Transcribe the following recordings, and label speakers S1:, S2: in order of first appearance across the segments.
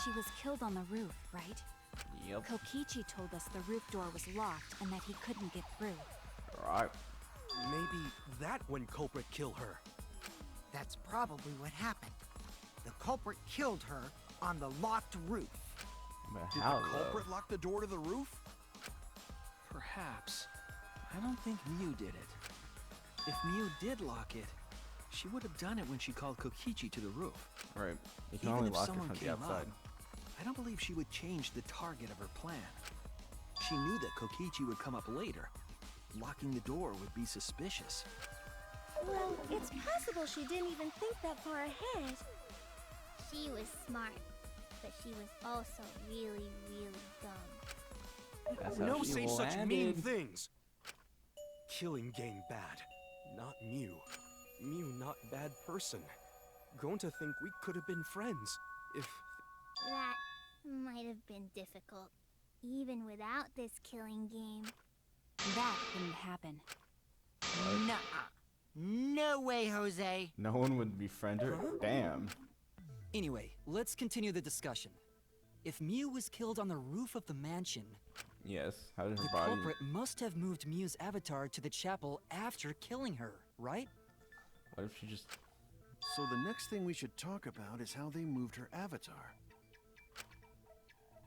S1: She was killed on the roof, right?
S2: Yep.
S1: Kokichi told us the roof door was locked and that he couldn't get through.
S2: Right.
S3: Maybe that when culprit killed her.
S4: That's probably what happened. The culprit killed her on the locked roof.
S2: But
S3: Did
S2: how
S3: the
S2: though?
S3: culprit lock the door to the roof?
S5: Perhaps. I don't think Miu did it. If Miu did lock it, she would have done it when she called Kokichi to the roof.
S2: Right. You can
S5: Even
S2: only
S5: if
S2: lock it
S5: someone
S2: from the
S5: came
S2: outside.
S5: up, I don't believe she would change the target of her plan. She knew that Kokichi would come up later. Locking the door would be suspicious.
S6: Well, it's possible she didn't even think that far ahead.
S7: She was smart, but she was also really, really dumb.
S2: That's how
S3: No
S2: she
S3: say such mean
S2: landed.
S3: things. Killing game bad. Not Mew. Mew not bad person. Going to think we could have been friends if...
S7: That might have been difficult, even without this killing game.
S1: That wouldn't happen.
S4: Nuh-uh. No way, Jose.
S2: No one would befriend her. Damn.
S8: Anyway, let's continue the discussion. If Miu was killed on the roof of the mansion,
S2: Yes. How did her
S8: the
S2: body?
S8: culprit must have moved Miu's avatar to the chapel after killing her, right?
S2: What if she just?
S9: So the next thing we should talk about is how they moved her avatar.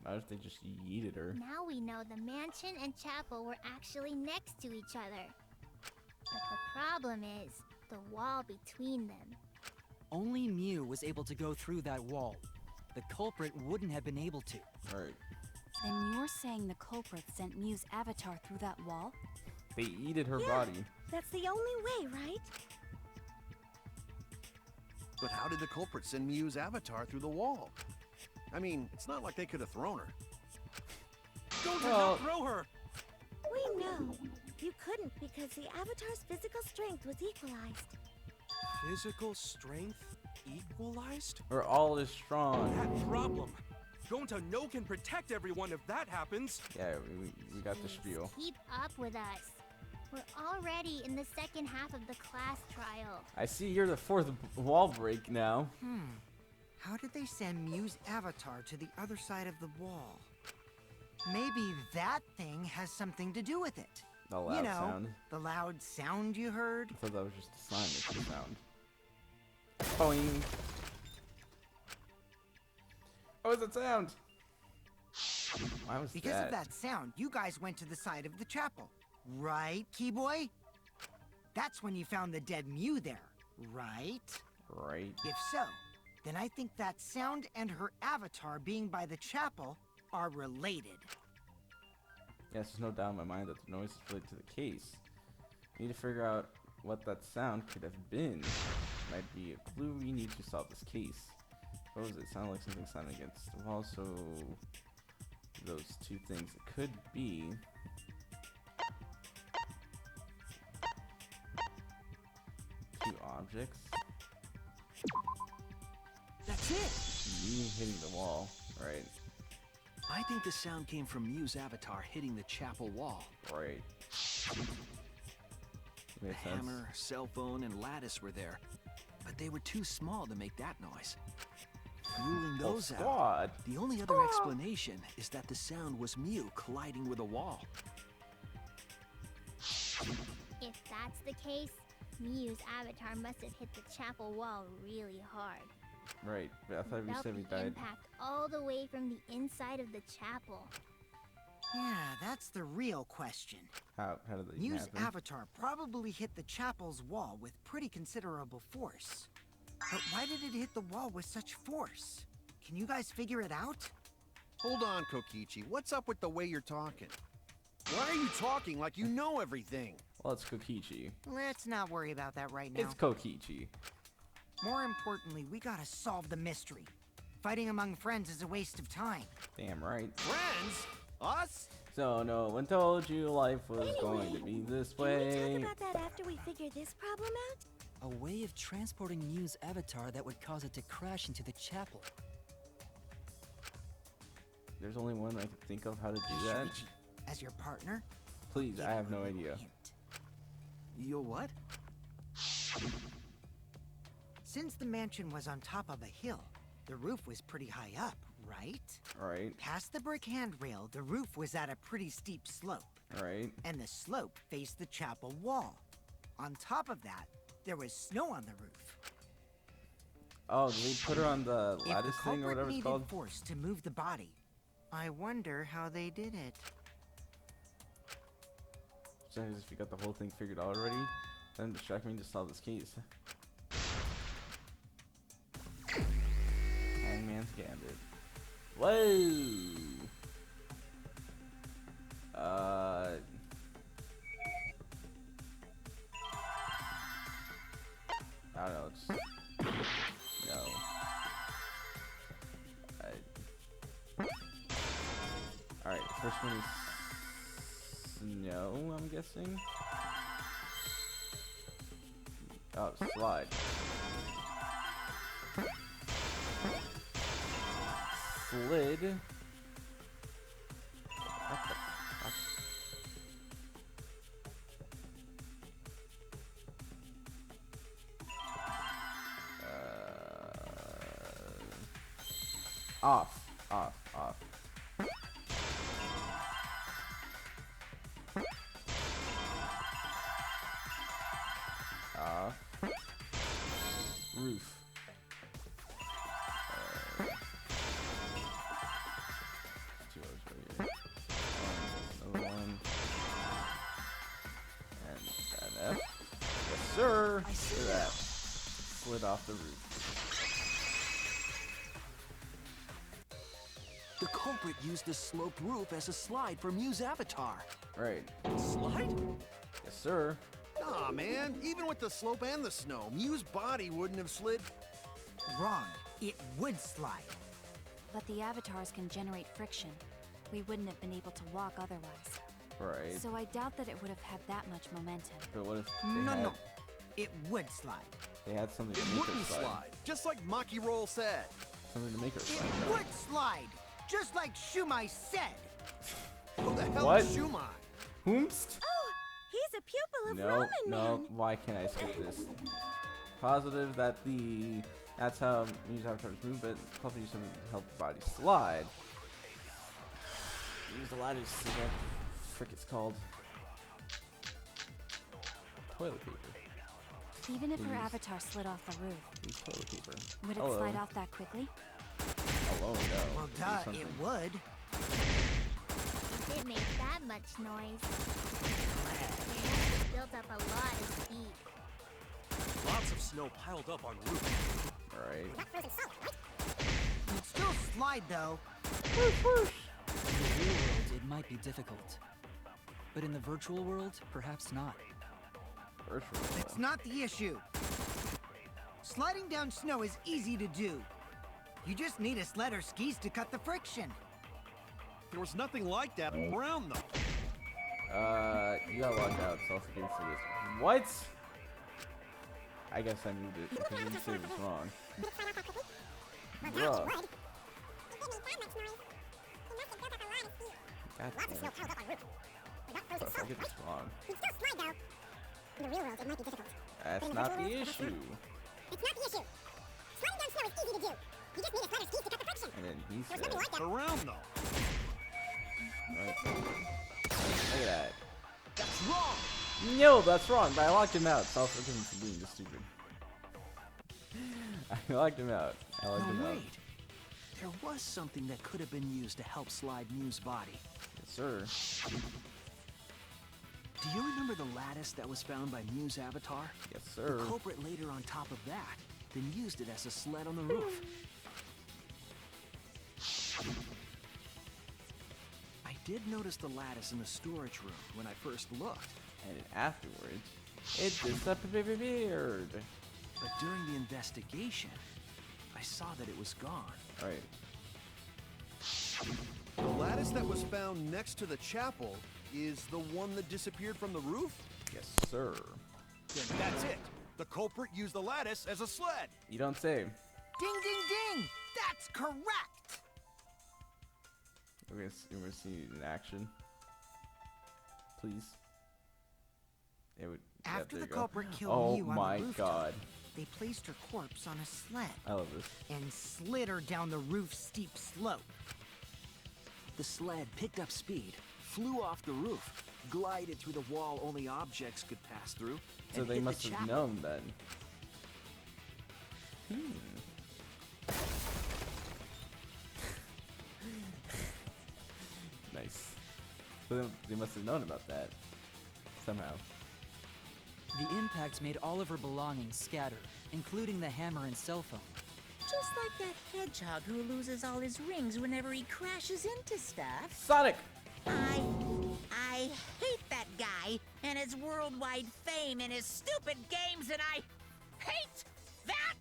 S2: What if they just yeeted her?
S7: Now we know the mansion and chapel were actually next to each other. But the problem is the wall between them.
S8: Only Miu was able to go through that wall. The culprit wouldn't have been able to.
S2: Right.
S1: Then you're saying the culprit sent Miu's avatar through that wall?
S2: They yeeted her
S6: Yeah.
S2: body.
S6: That's the only way, right?
S9: But how did the culprit send Miu's avatar through the wall? I mean, it's not like they could have thrown her.
S3: Don't
S2: Well-
S3: throw her!
S6: We know. You couldn't because the avatar's physical strength was equalized.
S3: Physical strength equalized?
S2: We're all as strong.
S3: That problem. Gonta no can protect everyone if that happens.
S2: Yeah, we got the
S7: Please,
S2: spiel.
S7: keep up with us. We're already in the second half of the class trial.
S2: I see you're the fourth wall break now.
S4: How did they send Miu's avatar to the other side of the wall? Maybe that thing has something to do with it.
S2: The loud
S4: You know,
S2: sound.
S4: the loud sound you heard.
S2: I thought that was just a sign making sound. Boing. What was that sound? Why was
S4: Because of that sound, you guys went to the side of the chapel. Right, Keyboy? That's when you found the dead Miu there, right?
S2: Right.
S4: If so, then I think that sound and her avatar being by the chapel are related.
S2: Yes, there's no doubt in my mind that the noise is related to the case. We need to figure out what that sound could have been. Might be a clue we need to solve this case. What was it? Sounded like something slamming against the wall, so those two things. It could be two objects.
S5: That's it!
S2: Me hitting the wall, right?
S5: I think the sound came from Miu's avatar hitting the chapel wall.
S2: Right.
S5: The
S2: Makes sense.
S5: hammer, cell phone, and lattice were there, but they were too small to make that noise. Ruling
S2: Whole
S5: those out,
S2: squad.
S5: the only other explanation is that the sound was Miu colliding with a wall.
S7: If that's the case, Miu's avatar must have hit the chapel wall really hard.
S2: Right. But I thought we
S7: Felt
S2: said we
S7: the
S2: died.
S7: impact all the way from the inside of the chapel.
S4: Yeah, that's the real question.
S2: How did that
S4: Miu's
S2: happen?
S4: avatar probably hit the chapel's wall with pretty considerable force. But why did it hit the wall with such force? Can you guys figure it out?
S9: Hold on, Kokichi. What's up with the way you're talking? Why are you talking like you know everything?
S2: Well, it's Kokichi.
S4: Let's not worry about that right now.
S2: It's Kokichi.
S4: More importantly, we gotta solve the mystery. Fighting among friends is a waste of time.
S2: Damn right.
S9: Friends? Us?
S2: So no one told you life was going to be this
S6: Can we
S2: way.
S6: talk about that after we figure this problem out?
S8: A way of transporting Miu's avatar that would cause it to crash into the chapel.
S2: There's only one I can think of how to do that.
S4: Shuichi, as your partner,
S2: Please,
S4: give
S2: I have
S4: you a
S2: no
S4: little
S2: idea.
S4: hint.
S5: You're what?
S4: Since the mansion was on top of a hill, the roof was pretty high up, right?
S2: Right.
S4: Past the brick handrail, the roof was at a pretty steep slope,
S2: Right.
S4: and the slope faced the chapel wall. On top of that, there was snow on the roof.
S2: Oh, did they put her on the
S4: If the
S2: lattice thing or
S4: culprit
S2: whatever it's
S4: needed
S2: called?
S4: force to move the body, I wonder how they did it.
S2: So if you got the whole thing figured out already, then distract me to solve this case. Hangman's Gambit. Whoa! I don't know. It's no. All right. First one is snow. I'm guessing. Oh, slide. Slid. What the fuck? Off. Roof. Two O's right here. Another one. And an F. Yes, sir.
S4: I see
S2: Look at that.
S4: now.
S2: Slid off the roof.
S5: The culprit used the sloped roof as a slide for Mew's avatar.
S2: Right.
S9: Slide?
S2: Yes, sir.
S9: Nah, man. Even with the slope and the snow, Mew's body wouldn't have slid.
S4: Wrong. It would slide.
S1: But the avatars can generate friction. We wouldn't have been able to walk otherwise.
S2: Right.
S1: So I doubt that it would have had that much momentum.
S2: But what if they
S4: No,
S2: had,
S4: no. It would slide.
S2: they had something to
S9: It
S2: make her
S9: wouldn't slide. Just like Maki Roll said.
S2: Something to make her
S4: It
S2: slide.
S4: would slide, just like Shumai said.
S9: Who the hell
S2: What?
S9: is Shumai?
S2: Whomst?
S6: Oh, he's a pupil of
S2: No,
S6: Roman
S2: no.
S6: Man.
S2: Why can't I skip this? Positive that that's how Mew's avatars move, but probably use something to help the body slide. Use the lattice. What the frick it's called? Toilet paper.
S1: Even if her
S2: Please.
S1: avatar slid off the roof,
S2: Use toilet paper.
S1: would it
S2: Hello.
S1: slide off that quickly?
S2: Alone, no.
S4: Well,
S2: Use
S4: duh,
S2: something.
S4: it would.
S7: It didn't make that much noise. Your has built up a lot of speed.
S3: Lots of snow piled up on roof.
S2: Alright.
S4: It'd still slide, though.
S8: In the real world, it might be difficult. But in the virtual world, perhaps not.
S2: Virtual.
S4: It's not the issue. Sliding down snow is easy to do. You just need a sled or skis to cut the friction.
S9: There was nothing like that in Brown, though.
S2: You got logged out, so I'll forgive you for this. What? I guess I moved it because you said it was wrong. Bruh. God damn it. What if I get this wrong?
S6: In the real world, it might be difficult.
S2: That's not the issue.
S6: It's not the issue. Sliding down snow is easy to do. You just need a sled or skis to cut the friction.
S2: And then he
S6: There's
S2: said,
S6: nothing like that.
S9: Around, though.
S2: right. Look at that.
S9: That's wrong.
S2: No, that's wrong, but I locked him out, so I'll forgive him for being this stupid. I locked him out. I locked him
S5: Now
S2: out.
S5: wait. There was something that could have been used to help slide Mew's body.
S2: Yes, sir.
S5: Do you remember the lattice that was found by Mew's avatar?
S2: Yes,
S5: The
S2: sir.
S5: culprit laid her on top of that, then used it as a sled on the roof. I did notice the lattice in the storage room when I first looked,
S2: And afterwards, it disappeared.
S5: but during the investigation, I saw that it was gone.
S2: Right.
S9: The lattice that was found next to the chapel is the one that disappeared from the roof?
S2: Yes, sir.
S9: Then that's it. The culprit used the lattice as a sled.
S2: You don't say.
S4: Ding, ding, ding! That's correct!
S2: We're gonna see it in action. Please. It would.
S4: After
S2: there
S4: the
S2: you go.
S4: culprit killed
S2: Oh
S4: Mew on
S2: my
S4: the rooftop,
S2: god.
S4: they placed her corpse on a sled
S2: I love this.
S4: and slid her down the roof's steep slope.
S5: The sled picked up speed, flew off the roof, glided through the wall only objects could pass through,
S2: So
S5: and
S2: they
S5: hit
S2: must
S5: the
S2: have
S5: chapel.
S2: known then. Nice. So they must have known about that somehow.
S8: The impact made all of her belongings scatter, including the hammer and cell phone.
S10: Just like that hedgehog who loses all his rings whenever he crashes into stuff.
S2: Sonic!
S10: I hate that guy and his worldwide fame and his stupid games, and I hate that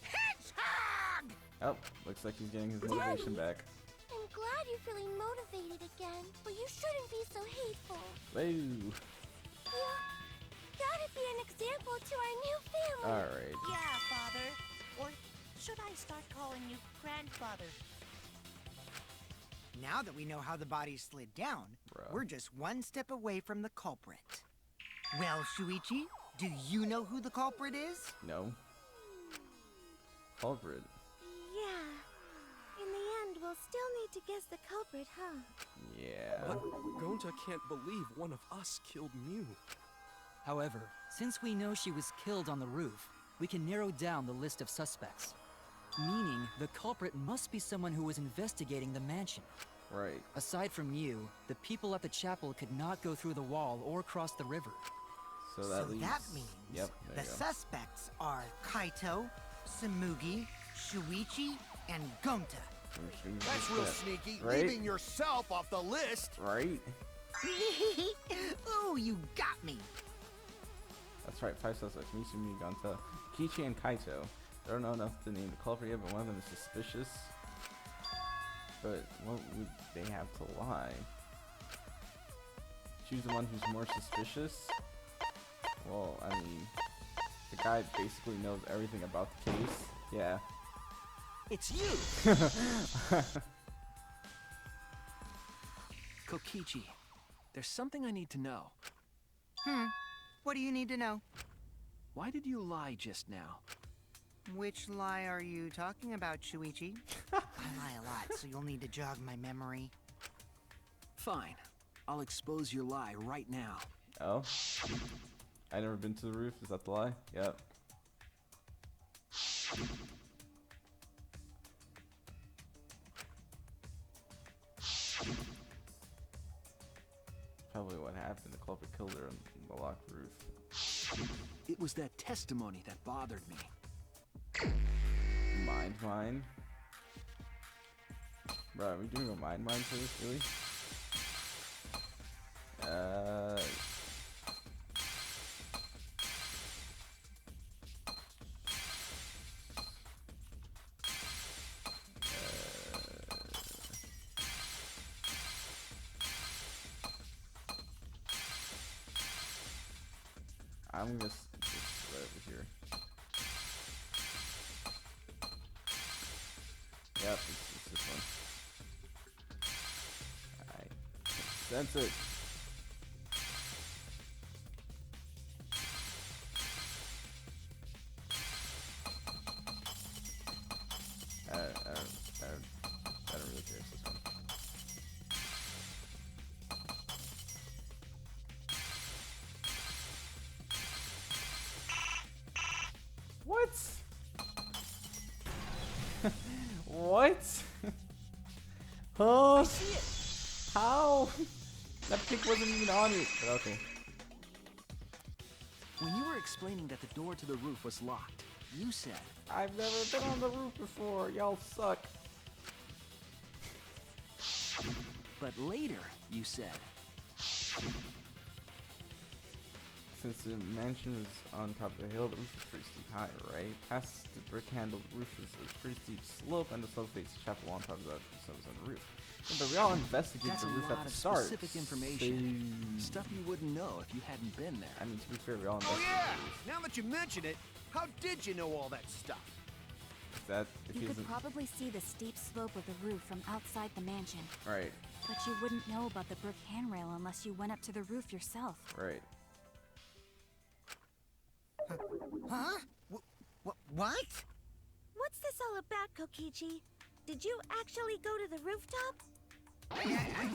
S10: hedgehog!
S2: Oh, looks like he's getting his motivation back.
S6: I'm glad you're feeling motivated again, but you shouldn't be so hateful.
S2: Woo!
S6: You gotta be an example to our new family.
S2: Alright.
S10: Yeah, Father. Or should I start calling you Grandfather?
S4: Now that we know how the body slid down,
S2: Bruh.
S4: we're just one step away from the culprit. Well, Shuichi, do you know who the culprit is?
S2: No. Culprit.
S6: Yeah. In the end, we'll still need to guess the culprit, huh?
S2: Yeah.
S3: But Gonta can't believe one of us killed Mew.
S8: However, since we know she was killed on the roof, we can narrow down the list of suspects. Meaning, the culprit must be someone who was investigating the mansion.
S2: Right.
S8: Aside from you, the people at the chapel could not go through the wall or cross the river.
S2: So that leaves...
S4: means
S2: Yep,
S4: the
S2: there you go.
S4: suspects are Kaito, Samugi, Shuichi, and Gonta.
S9: That's real sneaky,
S2: Right?
S9: leaving yourself off the list.
S2: Right?
S4: Ooh, you got me.
S2: That's right, 5 suspects. Misumi, Gonta, Kichi, and Kaito. They don't know enough to name the culprit yet, but one of them is suspicious. But what would they have to lie? Choose the one who's more suspicious? Well, I mean, the guy basically knows everything about the case. Yeah.
S5: It's you! Kokichi, there's something I need to know.
S4: What do you need to know?
S5: Why did you lie just now?
S4: Which lie are you talking about, Shuichi? I lie a lot, so you'll need to jog my memory.
S5: Fine. I'll expose your lie right now.
S2: Oh? I never been to the roof, is that the lie? Yep. Probably what happened. The culprit killed her on the locked roof.
S5: It was that testimony that bothered me.
S2: Mind mine? Bro, are we doing a mind mine for this, really? I'm just right over here. Yep, it's this one. Alright. Sense it. I don't really care. It's this one. What? What? Oh, how? That pick wasn't even on it. But okay.
S5: When you were explaining that the door to the roof was locked, you said,
S2: I've never been on the roof before. Y'all suck.
S5: but later you said,
S2: Since the mansion was on top of the hill, the roof is pretty steep high, right? Past the brick-handled roof is a pretty steep slope, and the slope faces the chapel on top of that, so it's on the roof. Yeah, but we all investigated
S5: that's
S2: the
S5: a
S2: roof
S5: lot
S2: at
S5: of
S2: the start.
S5: specific information.
S2: So-
S5: Stuff you wouldn't know if you hadn't been there.
S2: I mean, to be fair, we all
S9: Oh
S2: investigated
S9: yeah!
S2: the roof.
S9: Now that you mention it, how did you know all that stuff?
S2: If that, if
S1: You
S2: he
S1: could
S2: isn't
S1: probably see the steep slope of the roof from outside the mansion,
S2: right,
S1: but you wouldn't know about the brick handrail unless you went up to the roof yourself.
S2: right.
S4: Huh? What?
S6: What's this all about, Kokichi? Did you actually go to the rooftop?
S4: I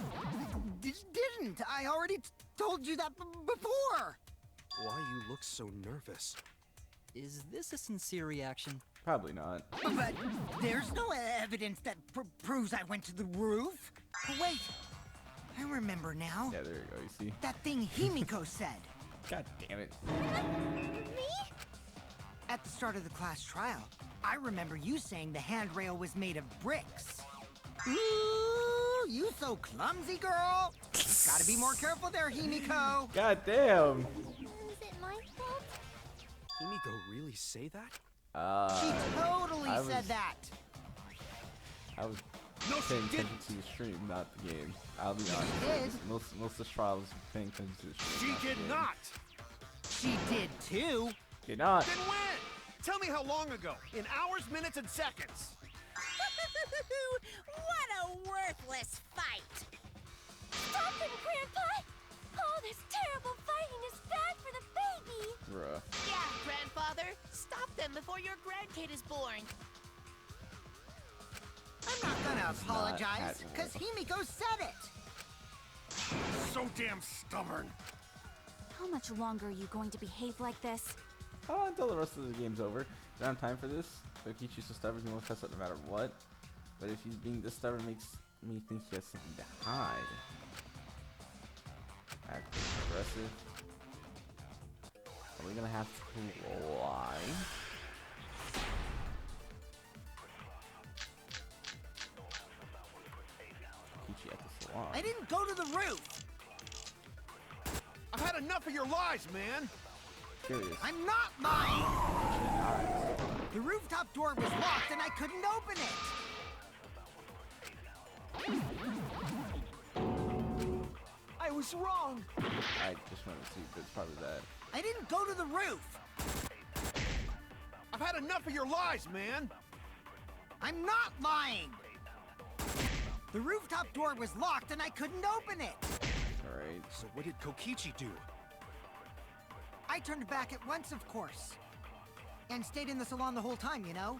S4: didn't. I already told you that before.
S3: Why you look so nervous?
S8: Is this a sincere reaction?
S2: Probably not.
S4: But there's no evidence that proves I went to the roof. Oh, wait. I remember now.
S2: Yeah, there you go. You see?
S4: That thing Himiko said.
S2: God damn it.
S6: Me?
S4: At the start of the class trial, I remember you saying the handrail was made of bricks. Ooh, you so clumsy, girl. Gotta be more careful there, Himiko.
S2: God damn.
S7: Is it my fault?
S3: Himiko really say that?
S4: She totally said that.
S2: I was
S9: No,
S2: paying
S9: she
S2: attention
S9: didn't.
S2: to the stream, not the game. I'll be honest.
S4: did.
S2: Most of the trials paying attention to the stream.
S9: She
S2: not the
S9: did
S2: game.
S9: not.
S4: She did too.
S2: Did not.
S9: Then when? Tell me how long ago. In hours, minutes, and seconds.
S10: What a worthless fight!
S6: Stop him, Grandpa! All this terrible fighting is bad for the baby!
S2: Bruh.
S10: Yeah, grandfather. Stop them before your grandkid is born.
S4: I'm not gonna
S2: It's not
S4: apologize,
S2: at
S4: because
S2: all.
S4: Himiko said it.
S9: So damn stubborn.
S1: How much longer are you going to behave like this?
S2: Oh, until the rest of the game's over. Don't have time for this. Kokichi's so stubborn, he won't fess up no matter what. But if he's being this stubborn, makes me think he has something to hide. Acting aggressive. Are we gonna have to lie? Kokichi at the salon.
S4: I didn't go to the roof.
S9: I've had enough of your lies, man.
S2: Curious.
S4: I'm not lying. The rooftop door was locked and I couldn't open it.
S3: I was wrong.
S2: I just wanted to see, but it's probably that.
S4: I didn't go to the roof.
S9: I've had enough of your lies, man.
S4: I'm not lying. The rooftop door was locked and I couldn't open it.
S2: Alright.
S3: So what did Kokichi do?
S4: I turned back at once, of course. And stayed in the salon the whole time, you know?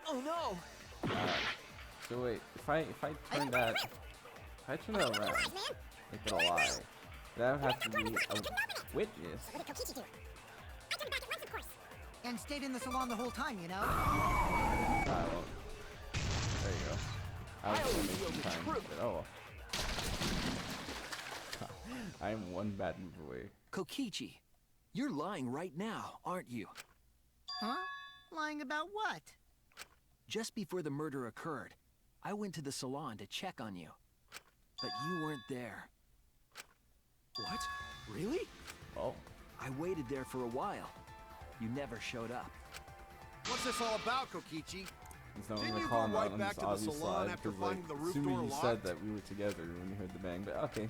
S3: Oh no!
S2: So wait, if I turn that around, make it a lie, that would have to be a witness.
S4: And stayed in the salon the whole time, you know?
S2: Well, there you go. I was gonna make some time, but oh well. I am one bad move away.
S5: Kokichi, you're lying right now, aren't you?
S4: Huh? Lying about what?
S5: Just before the murder occurred, I went to the salon to check on you. But you weren't there.
S3: What? Really?
S2: Oh,
S5: I waited there for a while. You never showed up.
S9: What's this all about, Kokichi?
S2: he's not
S9: Didn't
S2: gonna
S9: you
S2: call
S9: go
S2: him
S9: right
S2: out on
S9: back
S2: this
S9: to the
S2: obvious
S9: salon
S2: side,
S9: after
S2: because like,
S9: finding the roof
S2: assuming
S9: door
S2: you
S9: locked?
S2: said that we were together when you heard the bang, but okay.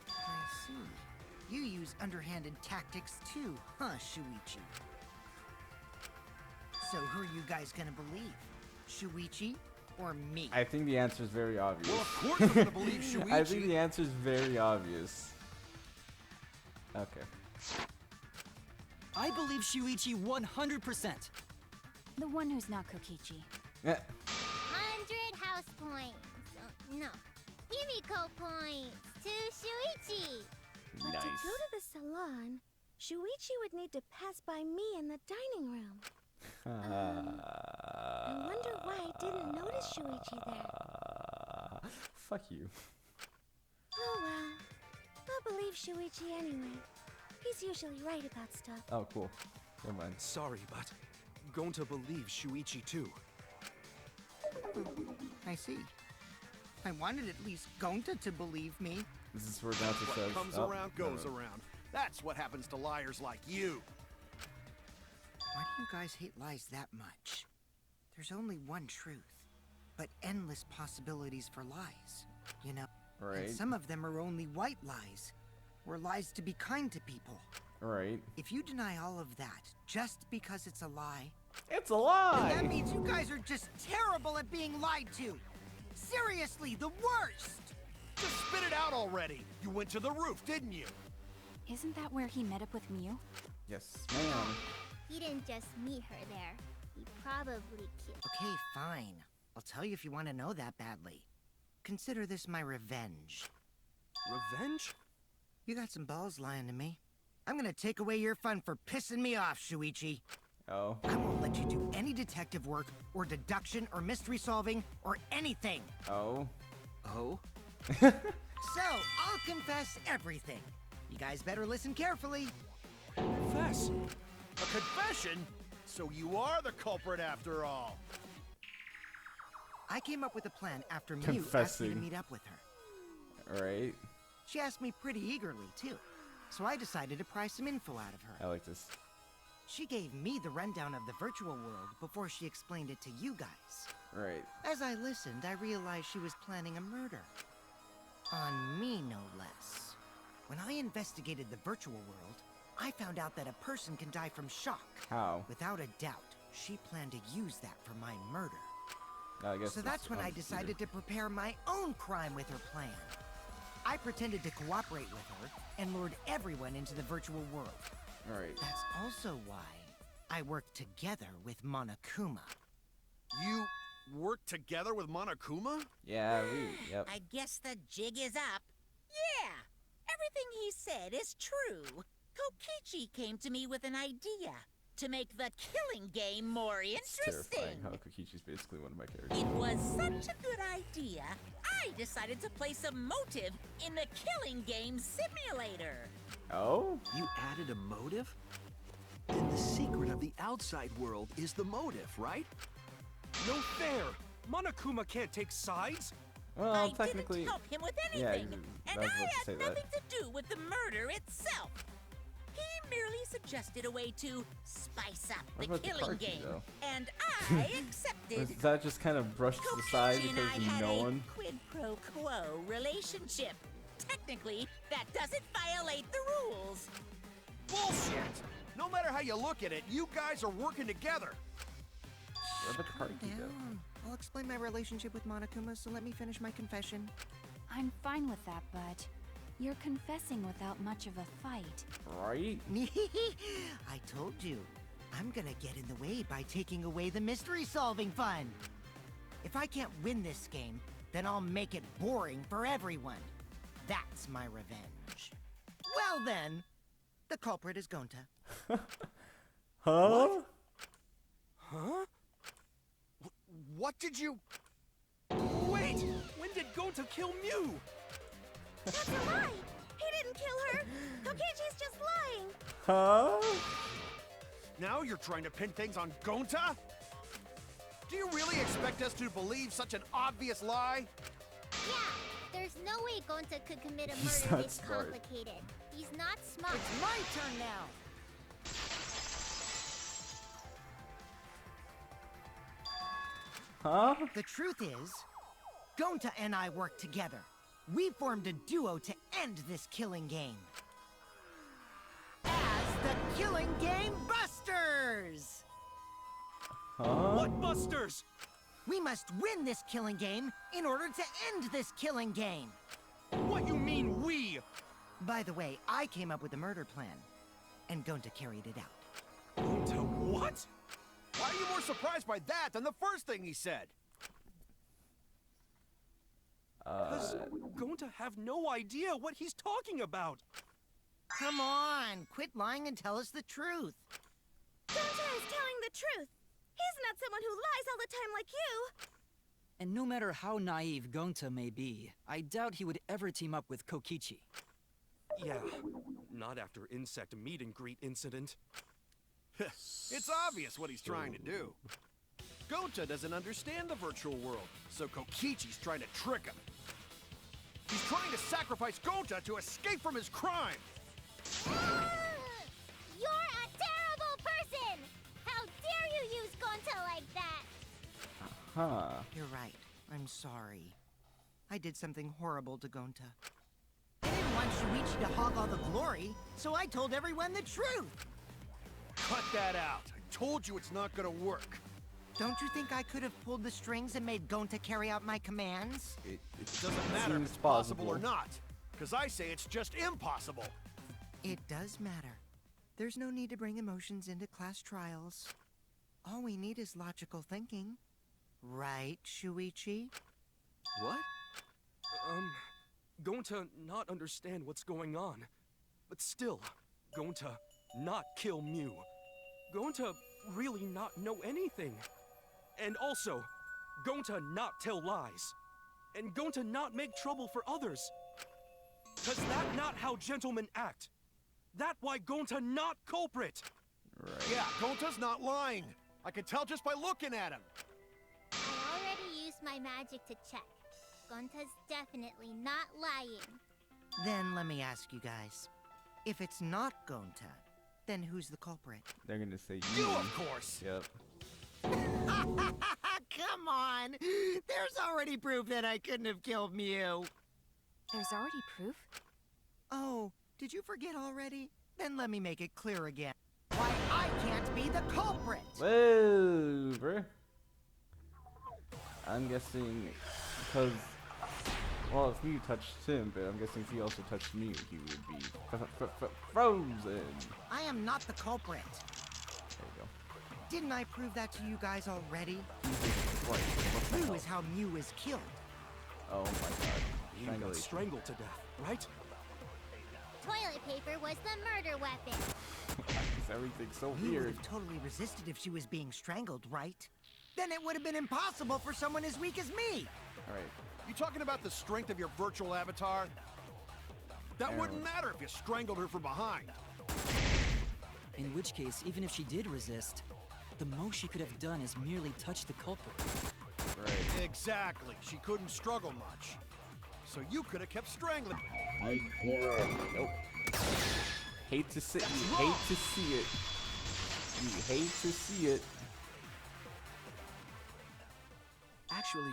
S4: I see. You use underhanded tactics too, huh, Shuichi? So who are you guys gonna believe? Shuichi or me?
S2: I think the answer is very obvious.
S9: Well, of course I'm gonna believe Shuichi.
S2: I think the answer is very obvious. Okay.
S8: I believe Shuichi 100%.
S1: The one who's not Kokichi.
S2: Yeah.
S7: 100 house points. No. Himiko points to Shuichi.
S6: But to go to the salon, Shuichi would need to pass by me in the dining room. I wonder why I didn't notice Shuichi there.
S2: Fuck you.
S6: Oh well. I'll believe Shuichi anyway. He's usually right about stuff.
S2: Oh, cool. Never mind.
S3: Sorry, but going to believe Shuichi too.
S4: I see. I wanted at least Gonta to believe me.
S2: This is where Nazi
S9: What
S2: says.
S9: comes
S2: oh,
S9: around
S2: no,
S9: goes
S2: no.
S9: around. That's what happens to liars like you.
S4: Why do you guys hate lies that much? There's only one truth, but endless possibilities for lies, you know?
S2: Right.
S4: And some of them are only white lies, or lies to be kind to people.
S2: Right.
S4: If you deny all of that just because it's a lie,
S2: It's a
S4: then
S2: lie!
S4: that means you guys are just terrible at being lied to. Seriously, the worst!
S9: Just spit it out already! You went to the roof, didn't you?
S1: Isn't that where he met up with Mew?
S2: Yes, ma'am.
S7: He didn't just meet her there. He probably killed.
S4: Okay, fine. I'll tell you if you want to know that badly. Consider this my revenge.
S3: Revenge?
S4: You got some balls lying to me. I'm gonna take away your fun for pissing me off, Shuichi.
S2: Oh.
S4: I won't let you do any detective work, or deduction, or mystery solving, or anything.
S2: Oh.
S5: Oh?
S4: So, I'll confess everything. You guys better listen carefully.
S3: Confess.
S9: A confession? So you are the culprit after all.
S4: I came up with a plan after Mew asked me to
S2: Confessing.
S4: meet up with her.
S2: Alright.
S4: She asked me pretty eagerly, too. So I decided to pry some info out of her.
S2: I like this.
S4: She gave me the rundown of the virtual world before she explained it to you guys.
S2: Right.
S4: As I listened, I realized she was planning a murder. On me, no less. When I investigated the virtual world, I found out that a person can die from shock.
S2: How?
S4: Without a doubt, she planned to use that for my murder.
S2: I guess
S4: So that's when I decided to prepare my own crime with her plan. I pretended to cooperate with her and lured everyone into the virtual world.
S2: Alright.
S4: That's also why I worked together with Monokuma.
S9: You worked together with Monokuma?
S2: Yeah, yep.
S10: I guess the jig is up. Yeah, everything he said is true. Kokichi came to me with an idea to make the killing game more
S2: It's
S10: interesting.
S2: terrifying how Kokichi's basically one of my characters.
S10: It was such a good idea, I decided to place a motive in the killing game simulator.
S2: Oh?
S5: You added a motive? Then the secret of the outside world is the motive, right?
S3: No fair! Monokuma can't take sides!
S2: Well,
S10: I
S2: technically.
S10: didn't help him with
S2: Yeah,
S10: anything, and
S2: I was
S10: I
S2: about to
S10: had
S2: say
S10: nothing
S2: that.
S10: to do with the murder itself. He merely suggested a way to spice up
S2: What
S10: the
S2: about the
S10: killing
S2: car key,
S10: game,
S2: though?
S10: and I accepted.
S2: Is that just kind of brushed to the side
S10: Kokichi and
S2: because
S10: I had
S2: no
S10: a
S2: one?
S10: quid pro quo relationship. Technically, that doesn't violate the rules.
S9: Bullshit! No matter how you look at it, you guys are working together.
S2: What about the car key, though?
S4: Down. I'll explain my relationship with Monokuma, so let me finish my confession.
S1: I'm fine with that, but you're confessing without much of a fight.
S2: Right?
S4: I told you. I'm gonna get in the way by taking away the mystery-solving fun. If I can't win this game, then I'll make it boring for everyone. That's my revenge. Well then, the culprit is Gonta.
S2: Huh?
S9: Huh? What did you...
S3: Wait! When did Gonta kill Mew?
S6: That's a lie! He didn't kill her! Kokichi's just lying!
S2: Huh?
S9: Now you're trying to pin things on Gonta? Do you really expect us to believe such an obvious lie?
S7: Yeah, there's no way Gonta could commit a
S2: He's
S7: murder
S2: not
S7: this
S2: smart.
S7: complicated. He's not smart.
S4: It's my turn now.
S2: Huh?
S4: The truth is, Gonta and I worked together. We formed a duo to end this killing game. As the Killing Game Busters!
S2: Huh?
S3: What busters?
S4: We must win this killing game in order to end this killing game.
S3: What you mean, we?
S4: By the way, I came up with the murder plan, and Gonta carried it out.
S3: Gonta what?
S9: Why are you more surprised by that than the first thing he said?
S3: Does Gonta have no idea what he's talking about?
S4: Come on, quit lying and tell us the truth.
S6: Gonta is telling the truth! He's not someone who lies all the time like you!
S8: And no matter how naive Gonta may be, I doubt he would ever team up with Kokichi.
S3: Yeah, not after insect meet and greet incident.
S9: It's obvious what he's trying to do. Gonta doesn't understand the virtual world, so Kokichi's trying to trick him. He's trying to sacrifice Gonta to escape from his crime.
S7: You're a terrible person! How dare you use Gonta like that?
S2: Huh.
S4: You're right. I'm sorry. I did something horrible to Gonta. I didn't want Shuichi to hog all the glory, so I told everyone the truth.
S9: Cut that out. I told you it's not gonna work.
S4: Don't you think I could have pulled the strings and made Gonta carry out my commands?
S9: It doesn't matter if
S2: seems
S9: it's possible or
S2: plausible.
S9: not, because I say it's just impossible.
S4: It does matter. There's no need to bring emotions into class trials. All we need is logical thinking. Right, Shuichi?
S3: What? Going to not understand what's going on. But still, going to not kill Mew. Going to really not know anything. And also, going to not tell lies. And going to not make trouble for others. Does that not how gentlemen act? That why Gonta not culprit?
S2: Right.
S9: Yeah, Gonta's not lying. I can tell just by looking at him.
S7: I already used my magic to check. Gonta's definitely not lying.
S4: Then let me ask you guys. If it's not Gonta, then who's the culprit?
S2: They're gonna say
S9: You, of course.
S2: Yep.
S4: Come on! There's already proof that I couldn't have killed Mew.
S1: There's already proof?
S4: Oh, did you forget already? Then let me make it clear again. Why I can't be the culprit!
S2: Whoa, bro. I'm guessing because, well, if Mew touched him, but I'm guessing if he also touched Mew, he would be frozen.
S4: I am not the culprit.
S2: There you go.
S4: Didn't I prove that to you guys already?
S2: What the
S4: Mew
S2: hell?
S4: is how Mew is killed.
S2: Oh my god.
S3: He got
S2: Strangulation.
S3: strangled to death, right?
S7: Toilet paper was the murder weapon.
S2: Everything's so
S4: He would
S2: weird.
S4: have totally resisted if she was being strangled, right? Then it would have been impossible for someone as weak as me.
S2: Alright.
S9: You talking about the strength of your virtual avatar? That
S2: Aaron.
S9: wouldn't matter if you strangled her from behind.
S8: In which case, even if she did resist, the most she could have done is merely touch the culprit.
S2: Right.
S9: Exactly. She couldn't struggle much. So you could have kept strangling.
S2: Nope. Hate to see you hate to see it. You hate to see it.
S5: Actually,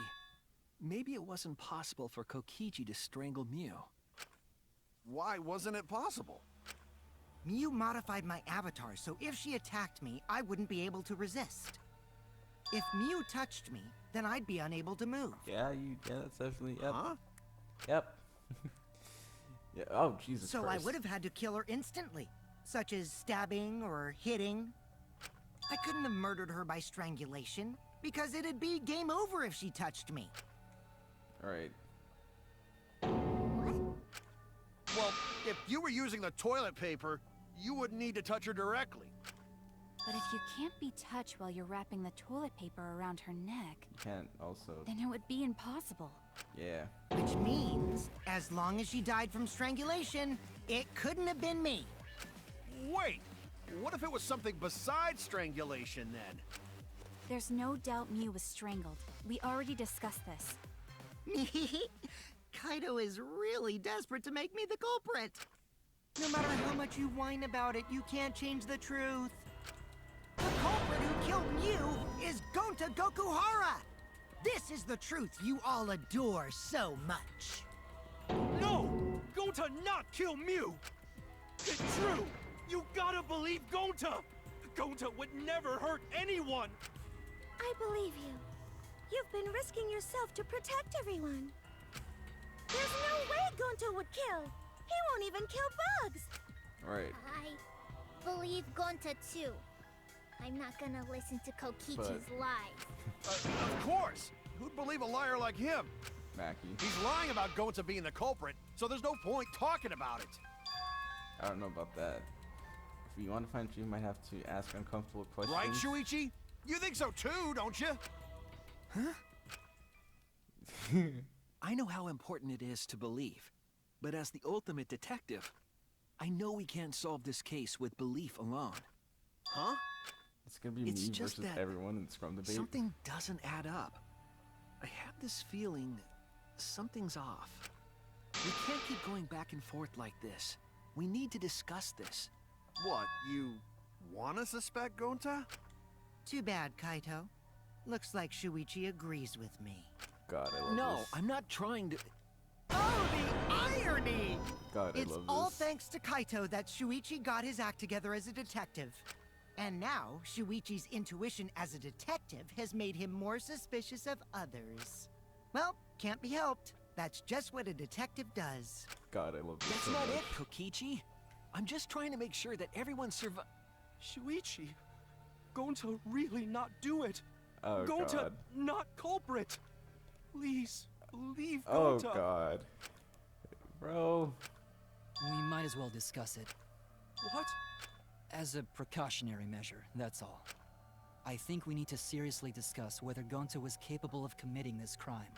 S5: maybe it wasn't possible for Kokichi to strangle Mew.
S9: Why wasn't it possible?
S4: Mew modified my avatar, so if she attacked me, I wouldn't be able to resist. If Mew touched me, then I'd be unable to move.
S2: Yeah, that's definitely yep.
S9: Huh?
S2: Yep. Yeah, oh Jesus
S4: So
S2: Christ.
S4: I would have had to kill her instantly, such as stabbing or hitting. I couldn't have murdered her by strangulation, because it'd be game over if she touched me.
S2: Alright.
S9: Well, if you were using the toilet paper, you wouldn't need to touch her directly.
S1: But if you can't be touched while you're wrapping the toilet paper around her neck,
S2: You can't also
S1: then it would be impossible.
S2: yeah.
S4: Which means, as long as she died from strangulation, it couldn't have been me.
S9: Wait, what if it was something besides strangulation then?
S1: There's no doubt Mew was strangled. We already discussed this.
S4: Kaido is really desperate to make me the culprit. No matter how much you whine about it, you can't change the truth. The culprit who killed Mew is Gonta Gokuhara! This is the truth you all adore so much.
S3: No! Gonta not kill Mew! It's true! You gotta believe Gonta! Gonta would never hurt anyone!
S6: I believe you. You've been risking yourself to protect everyone. There's no way Gonta would kill. He won't even kill bugs.
S2: Right.
S7: I believe Gonta too. I'm not gonna listen to Kokichi's lies.
S9: Of course! Who'd believe a liar like him?
S2: Mackie.
S9: He's lying about Gonta being the culprit, so there's no point talking about it.
S2: I don't know about that. If you want to find truth, you might have to ask uncomfortable questions.
S9: Right, Shuichi? You think so too, don't you?
S5: I know how important it is to believe, but as the ultimate detective, I know we can't solve this case with belief alone.
S9: Huh?
S2: It's gonna be
S5: It's
S2: me
S5: just
S2: versus
S5: that
S2: everyone in Scrum Debate.
S5: Something doesn't add up. I have this feeling something's off. We can't keep going back and forth like this. We need to discuss this.
S9: What, you wanna suspect Gonta?
S4: Too bad, Kaito. Looks like Shuichi agrees with me.
S2: God, I love
S5: No,
S2: this.
S5: I'm not trying to.
S4: Oh, the irony!
S2: God, I
S4: It's
S2: love
S4: all
S2: this.
S4: thanks to Kaito that Shuichi got his act together as a detective. And now, Shuichi's intuition as a detective has made him more suspicious of others. Well, can't be helped. That's just what a detective does.
S2: God, I love this
S5: That's
S2: so
S5: not
S2: much.
S5: it, Kokichi. I'm just trying to make sure that everyone
S3: Shuichi, Gonta really not do it.
S2: Oh
S3: Gonta
S2: God.
S3: not culprit. Please, leave
S2: Oh
S3: Gonta.
S2: God. Bro.
S8: We might as well discuss it.
S3: What?
S8: As a precautionary measure, that's all. I think we need to seriously discuss whether Gonta was capable of committing this crime.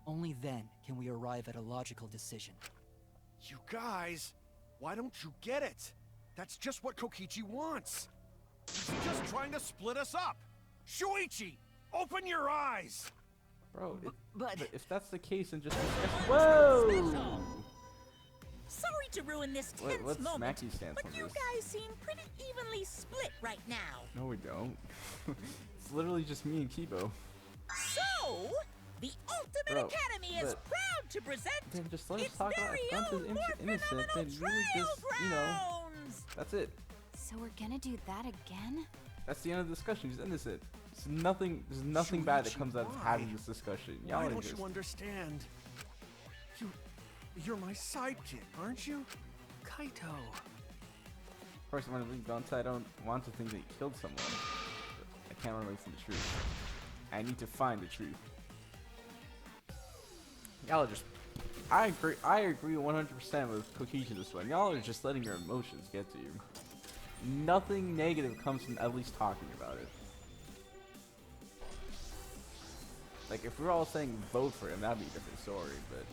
S8: Only then can we arrive at a logical decision.
S9: You guys, why don't you get it? That's just what Kokichi wants. He's just trying to split us up. Shuichi, open your eyes.
S2: Bro,
S5: but
S2: if that's the case, then just discuss. Whoa!
S10: Sorry to ruin this tense
S2: What's
S10: moment,
S2: Smacky stance
S10: but
S2: on
S10: you
S2: this?
S10: guys seem pretty evenly split right now.
S2: No, we don't. It's literally just me and Kibo.
S10: So, the Ultimate
S2: Bro,
S10: Academy is
S2: but-
S10: proud to present
S2: Then just let us
S10: its
S2: talk about
S10: very
S2: Gonta's
S10: own more
S2: innocent.
S10: phenomenal
S2: Then really
S10: trial
S2: just, you know,
S10: grounds.
S2: that's it.
S1: So we're gonna do that again?
S2: That's the end of the discussion. He's innocent. There's nothing bad that
S9: Shuichi,
S2: comes out of
S9: why?
S2: having this discussion.
S9: Why
S2: Y'all are
S9: don't
S2: just,
S9: you understand? You're my sidekick, aren't you?
S5: Kaito.
S2: Of course, I'm gonna leave Gonta. I don't want to think that he killed someone. But I can't run away from the truth. I need to find the truth. Y'all are just. I agree 100% with Kokichi this one. Y'all are just letting your emotions get to you. Nothing negative comes from at least talking about it. Like, if we're all saying vote for him, that'd be a different story, but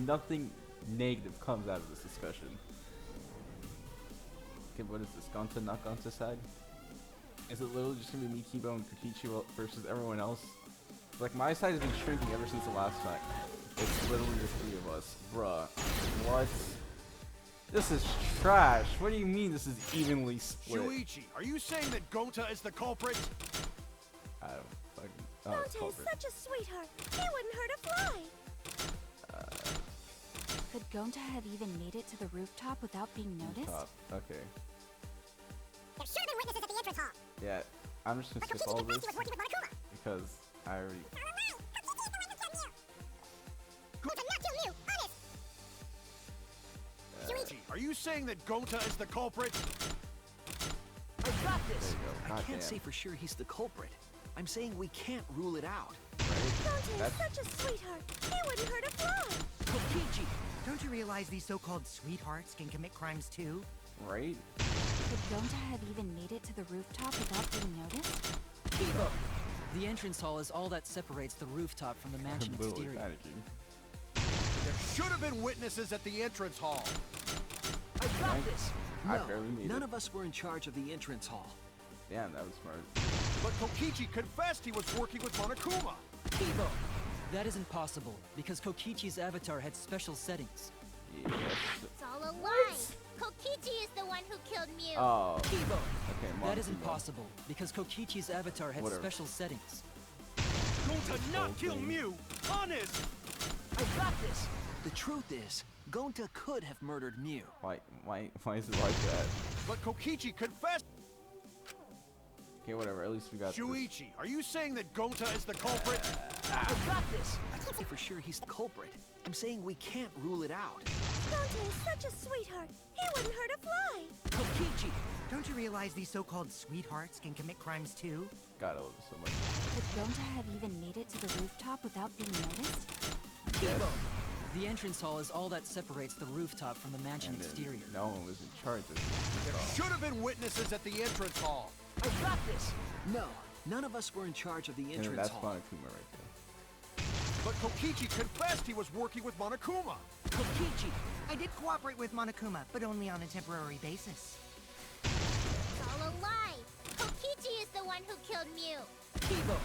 S2: nothing negative comes out of this discussion. Okay, what is this? Gonta, not Gonta side? Is it literally just gonna be me, Kibo, and Kokichi versus everyone else? Like, my side has been shrinking ever since the last fight. It's literally the three of us. Bruh. What? This is trash. What do you mean this is evenly split?
S9: Shuichi, are you saying that Gonta is the culprit?
S2: I don't fucking... Oh, it's
S6: Gonta is
S2: culprit.
S6: such a sweetheart. He wouldn't hurt a fly.
S1: Could Gonta have even made it to the rooftop without being noticed?
S2: Top. Okay.
S6: There should have been witnesses at the entrance hall.
S2: Yeah, I'm just gonna skip all of this because I already...
S9: Shuichi, are you saying that Gonta is the culprit?
S5: I got
S2: There
S5: this.
S2: you go.
S5: I
S2: God
S5: can't
S2: damn.
S5: say for sure he's the culprit. I'm saying we can't rule it out.
S6: Gonta
S2: That's-
S6: is such a sweetheart. He wouldn't hurt a fly.
S5: Kokichi!
S4: Don't you realize these so-called sweethearts can commit crimes too?
S2: Right?
S1: Could Gonta have even made it to the rooftop without being noticed?
S8: Kibo! The entrance hall is all that separates the rooftop from the mansion
S2: I'm literally
S8: exterior.
S2: panicking.
S9: There should have been witnesses at the entrance hall.
S5: I got this.
S2: I
S5: No,
S2: barely made
S5: none
S2: it.
S5: of us were in charge of the entrance hall.
S2: Damn, that was smart.
S9: But Kokichi confessed he was working with Monokuma.
S8: Kibo! That isn't possible, because Kokichi's avatar had special settings.
S2: Yes.
S7: It's all a lie. Kokichi is the one who killed Mew.
S2: Oh.
S8: Kibo!
S2: Okay,
S8: That isn't
S2: Monokuma.
S8: possible, because Kokichi's avatar had
S2: Whatever.
S8: special settings.
S3: Gonta not kill
S2: thing.
S3: Mew. Honest.
S5: I got this. The truth is, Gonta could have murdered Mew.
S2: Why is it like that?
S9: But Kokichi confessed.
S2: Okay, whatever. At least we got this.
S9: Shuichi, are you saying that Gonta is the culprit?
S5: I got this. I can't say for sure he's the culprit. I'm saying we can't rule it out.
S6: Gonta is such a sweetheart. He wouldn't hurt a fly.
S5: Kokichi!
S4: Don't you realize these so-called sweethearts can commit crimes too?
S2: God, I love this so much.
S1: Could Gonta have even made it to the rooftop without being noticed?
S8: Kibo! The entrance hall is all that separates the rooftop from the mansion
S2: And then
S8: exterior.
S2: no one was in charge of
S9: There
S2: this.
S9: should have been witnesses at the entrance hall.
S5: I got this. No, none of us were in charge of the
S2: And
S5: entrance
S2: that's
S5: hall.
S2: Monokuma right there.
S9: But Kokichi confessed he was working with Monokuma.
S5: Kokichi!
S4: I did cooperate with Monokuma, but only on a temporary basis.
S7: It's all a lie. Kokichi is the one who killed Mew.
S8: Kibo!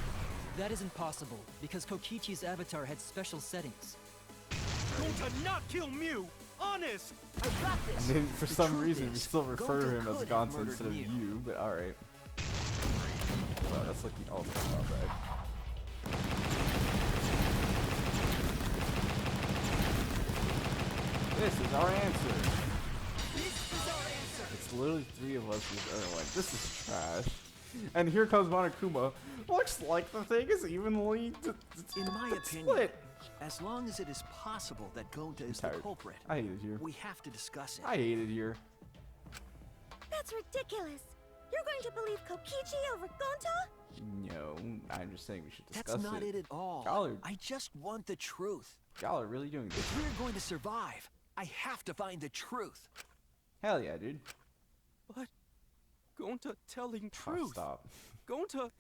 S8: That isn't possible, because Kokichi's avatar had special settings.
S3: Gonta not kill Mew. Honest.
S5: I got this.
S2: And then for
S5: The
S2: some
S5: truth
S2: reason we
S5: is,
S2: still refer to
S5: Gonta
S2: him as
S5: could have
S2: Gonta
S5: murdered
S2: instead of
S5: Mew.
S2: you, but alright. Wow, that's like the ultimate drawback. This is our answer. It's literally three of us with everyone. This is trash. And here comes Monokuma. Looks like the thing is evenly
S5: In my
S2: it's
S5: opinion,
S2: split.
S5: As long as it is possible that Gonta is the
S2: tired.
S5: culprit,
S2: I hate it here.
S5: we have to discuss it.
S2: I hate it here.
S6: That's ridiculous. You're going to believe Kokichi over Gonta?
S2: No, I'm just saying we should discuss
S5: That's not it at all.
S2: Y'all are,
S5: I just want the truth.
S2: y'all are really doing this.
S5: If we're going to survive, I have to find the truth.
S2: Hell yeah, dude.
S3: But Gonta telling
S2: Oh,
S3: truth.
S2: stop.
S3: Gonta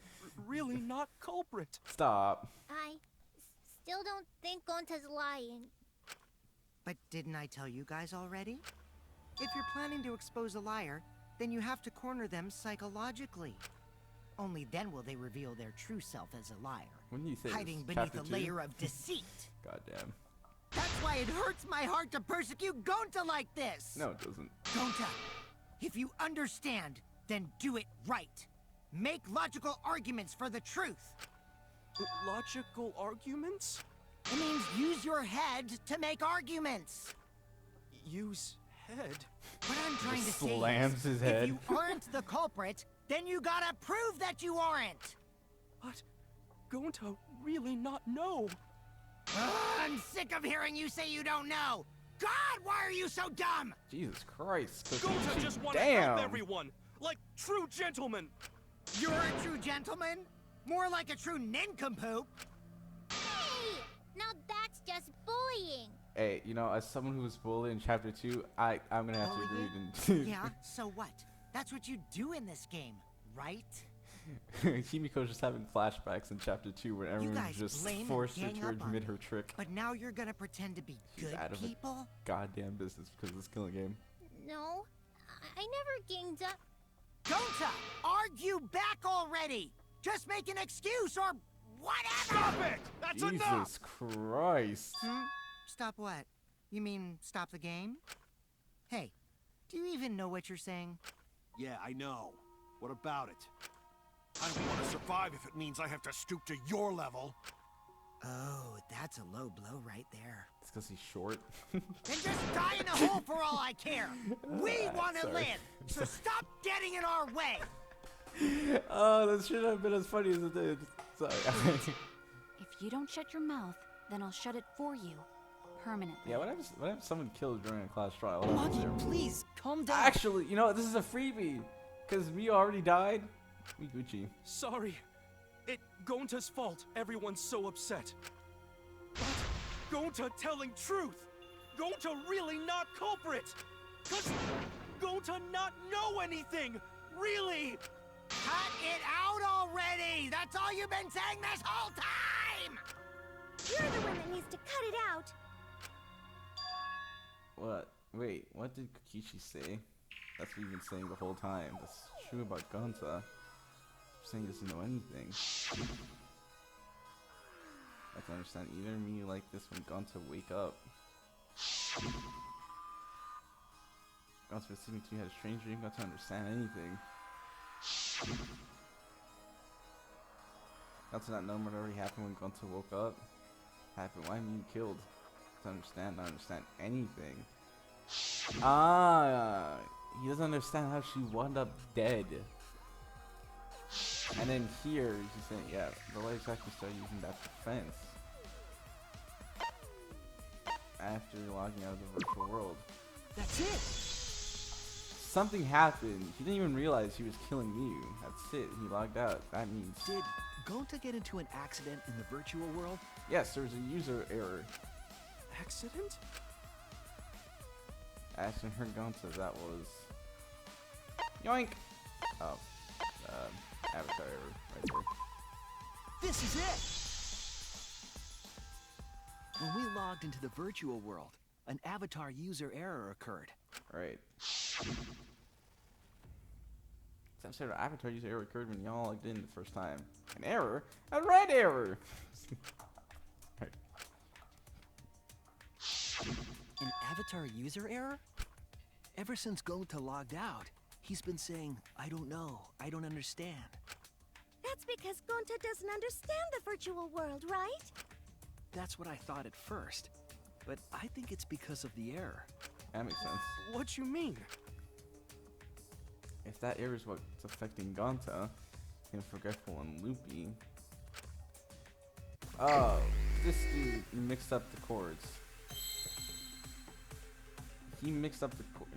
S3: really not culprit.
S2: Stop.
S7: I still don't think Gonta's lying.
S4: But didn't I tell you guys already? If you're planning to expose a liar, then you have to corner them psychologically. Only then will they reveal their true self as a liar,
S2: When do you say
S4: hiding
S2: this?
S4: beneath
S2: Chapter
S4: a
S2: 2?
S4: layer of deceit.
S2: Goddamn.
S4: That's why it hurts my heart to persecute Gonta like this!
S2: No, it doesn't.
S4: Gonta, if you understand, then do it right. Make logical arguments for the truth.
S3: Logical arguments?
S4: It means use your head to make arguments.
S3: Use head?
S4: What I'm trying to say
S2: Slams
S4: is,
S2: his head.
S4: if you aren't the culprit, then you gotta prove that you aren't.
S3: But Gonta really not know.
S4: Ugh, I'm sick of hearing you say you don't know. God, why are you so dumb?
S2: Jesus Christ.
S3: Gonta just want to
S2: Damn.
S3: help everyone, like true gentlemen.
S4: You're a true gentleman? More like a true nincompoop.
S7: Hey! Now that's just bullying.
S2: Hey, you know, as someone who was bullied in chapter 2, I'm gonna have to agree to.
S4: Yeah, so what? That's what you do in this game, right?
S2: Himiko's just having flashbacks in chapter 2 where everyone
S4: guys
S2: just
S4: blame and
S2: forced her
S4: gang
S2: to
S4: up on
S2: admit
S4: me.
S2: her trick.
S4: But now you're gonna pretend to be
S2: She's
S4: good
S2: out of it.
S4: people?
S2: Goddamn business because of this killing game.
S7: No, I never ganged up.
S4: Gonta, argue back already! Just make an excuse or whatever!
S3: Stop it! That's enough!
S2: Jesus Christ.
S4: Stop what? You mean stop the game? Hey, do you even know what you're saying?
S9: Yeah, I know. What about it? I don't want to survive if it means I have to stoop to your level.
S4: Oh, that's a low blow right there.
S2: It's because he's short.
S4: Then just die in a hole for all I care! We want to
S2: sorry.
S4: live, so stop getting in our way!
S2: Oh, that should have been as funny as it did. Sorry.
S1: If you don't shut your mouth, then I'll shut it for you. Permanently.
S2: Yeah, what if someone killed during a class trial? What happens
S8: Maki,
S2: there?
S8: please, calm down.
S2: Actually, you know what? This is a freebie. Because we already died. We Gucci.
S3: Sorry. It Gonta's fault everyone's so upset. But Gonta telling truth. Gonta really not culprit. Cause Gonta not know anything. Really.
S4: Cut it out already! That's all you've been saying this whole time!
S6: You're the one that needs to cut it out.
S2: What? Wait, what did Kokichi say? That's what you've been saying the whole time. That's true about Gonta. Saying he doesn't know anything. I can understand either me like this when Gonta wake up. Gonta was sleeping too, had a strange dream, got to understand anything. Gonta not knowing what already happened when Gonta woke up. Happened, why being killed? To understand, not understand anything. Ah, he doesn't understand how she wound up dead. And then here, he's saying, yeah, the lights actually started using that defense. After logging out of the virtual world.
S5: That's it.
S2: Something happened. He didn't even realize he was killing Mew. That's it. He logged out. That means...
S5: Did Gonta get into an accident in the virtual world?
S2: Yes, there was a user error.
S3: Accident?
S2: Asking her Gonta, that was... Yoink! Oh. Avatar error right there.
S5: This is it! When we logged into the virtual world, an avatar user error occurred.
S2: Right. Some sort of avatar user error occurred when y'all logged in the first time. An error? A red error! Right.
S8: An avatar user error?
S5: Ever since Gonta logged out, he's been saying, I don't know, I don't understand.
S6: That's because Gonta doesn't understand the virtual world, right?
S5: That's what I thought at first. But I think it's because of the error.
S2: That makes sense.
S3: What you mean?
S2: If that error is what's affecting Gonta, and forgetful and loopy. Oh, this dude mixed up the chords. He mixed up the chord.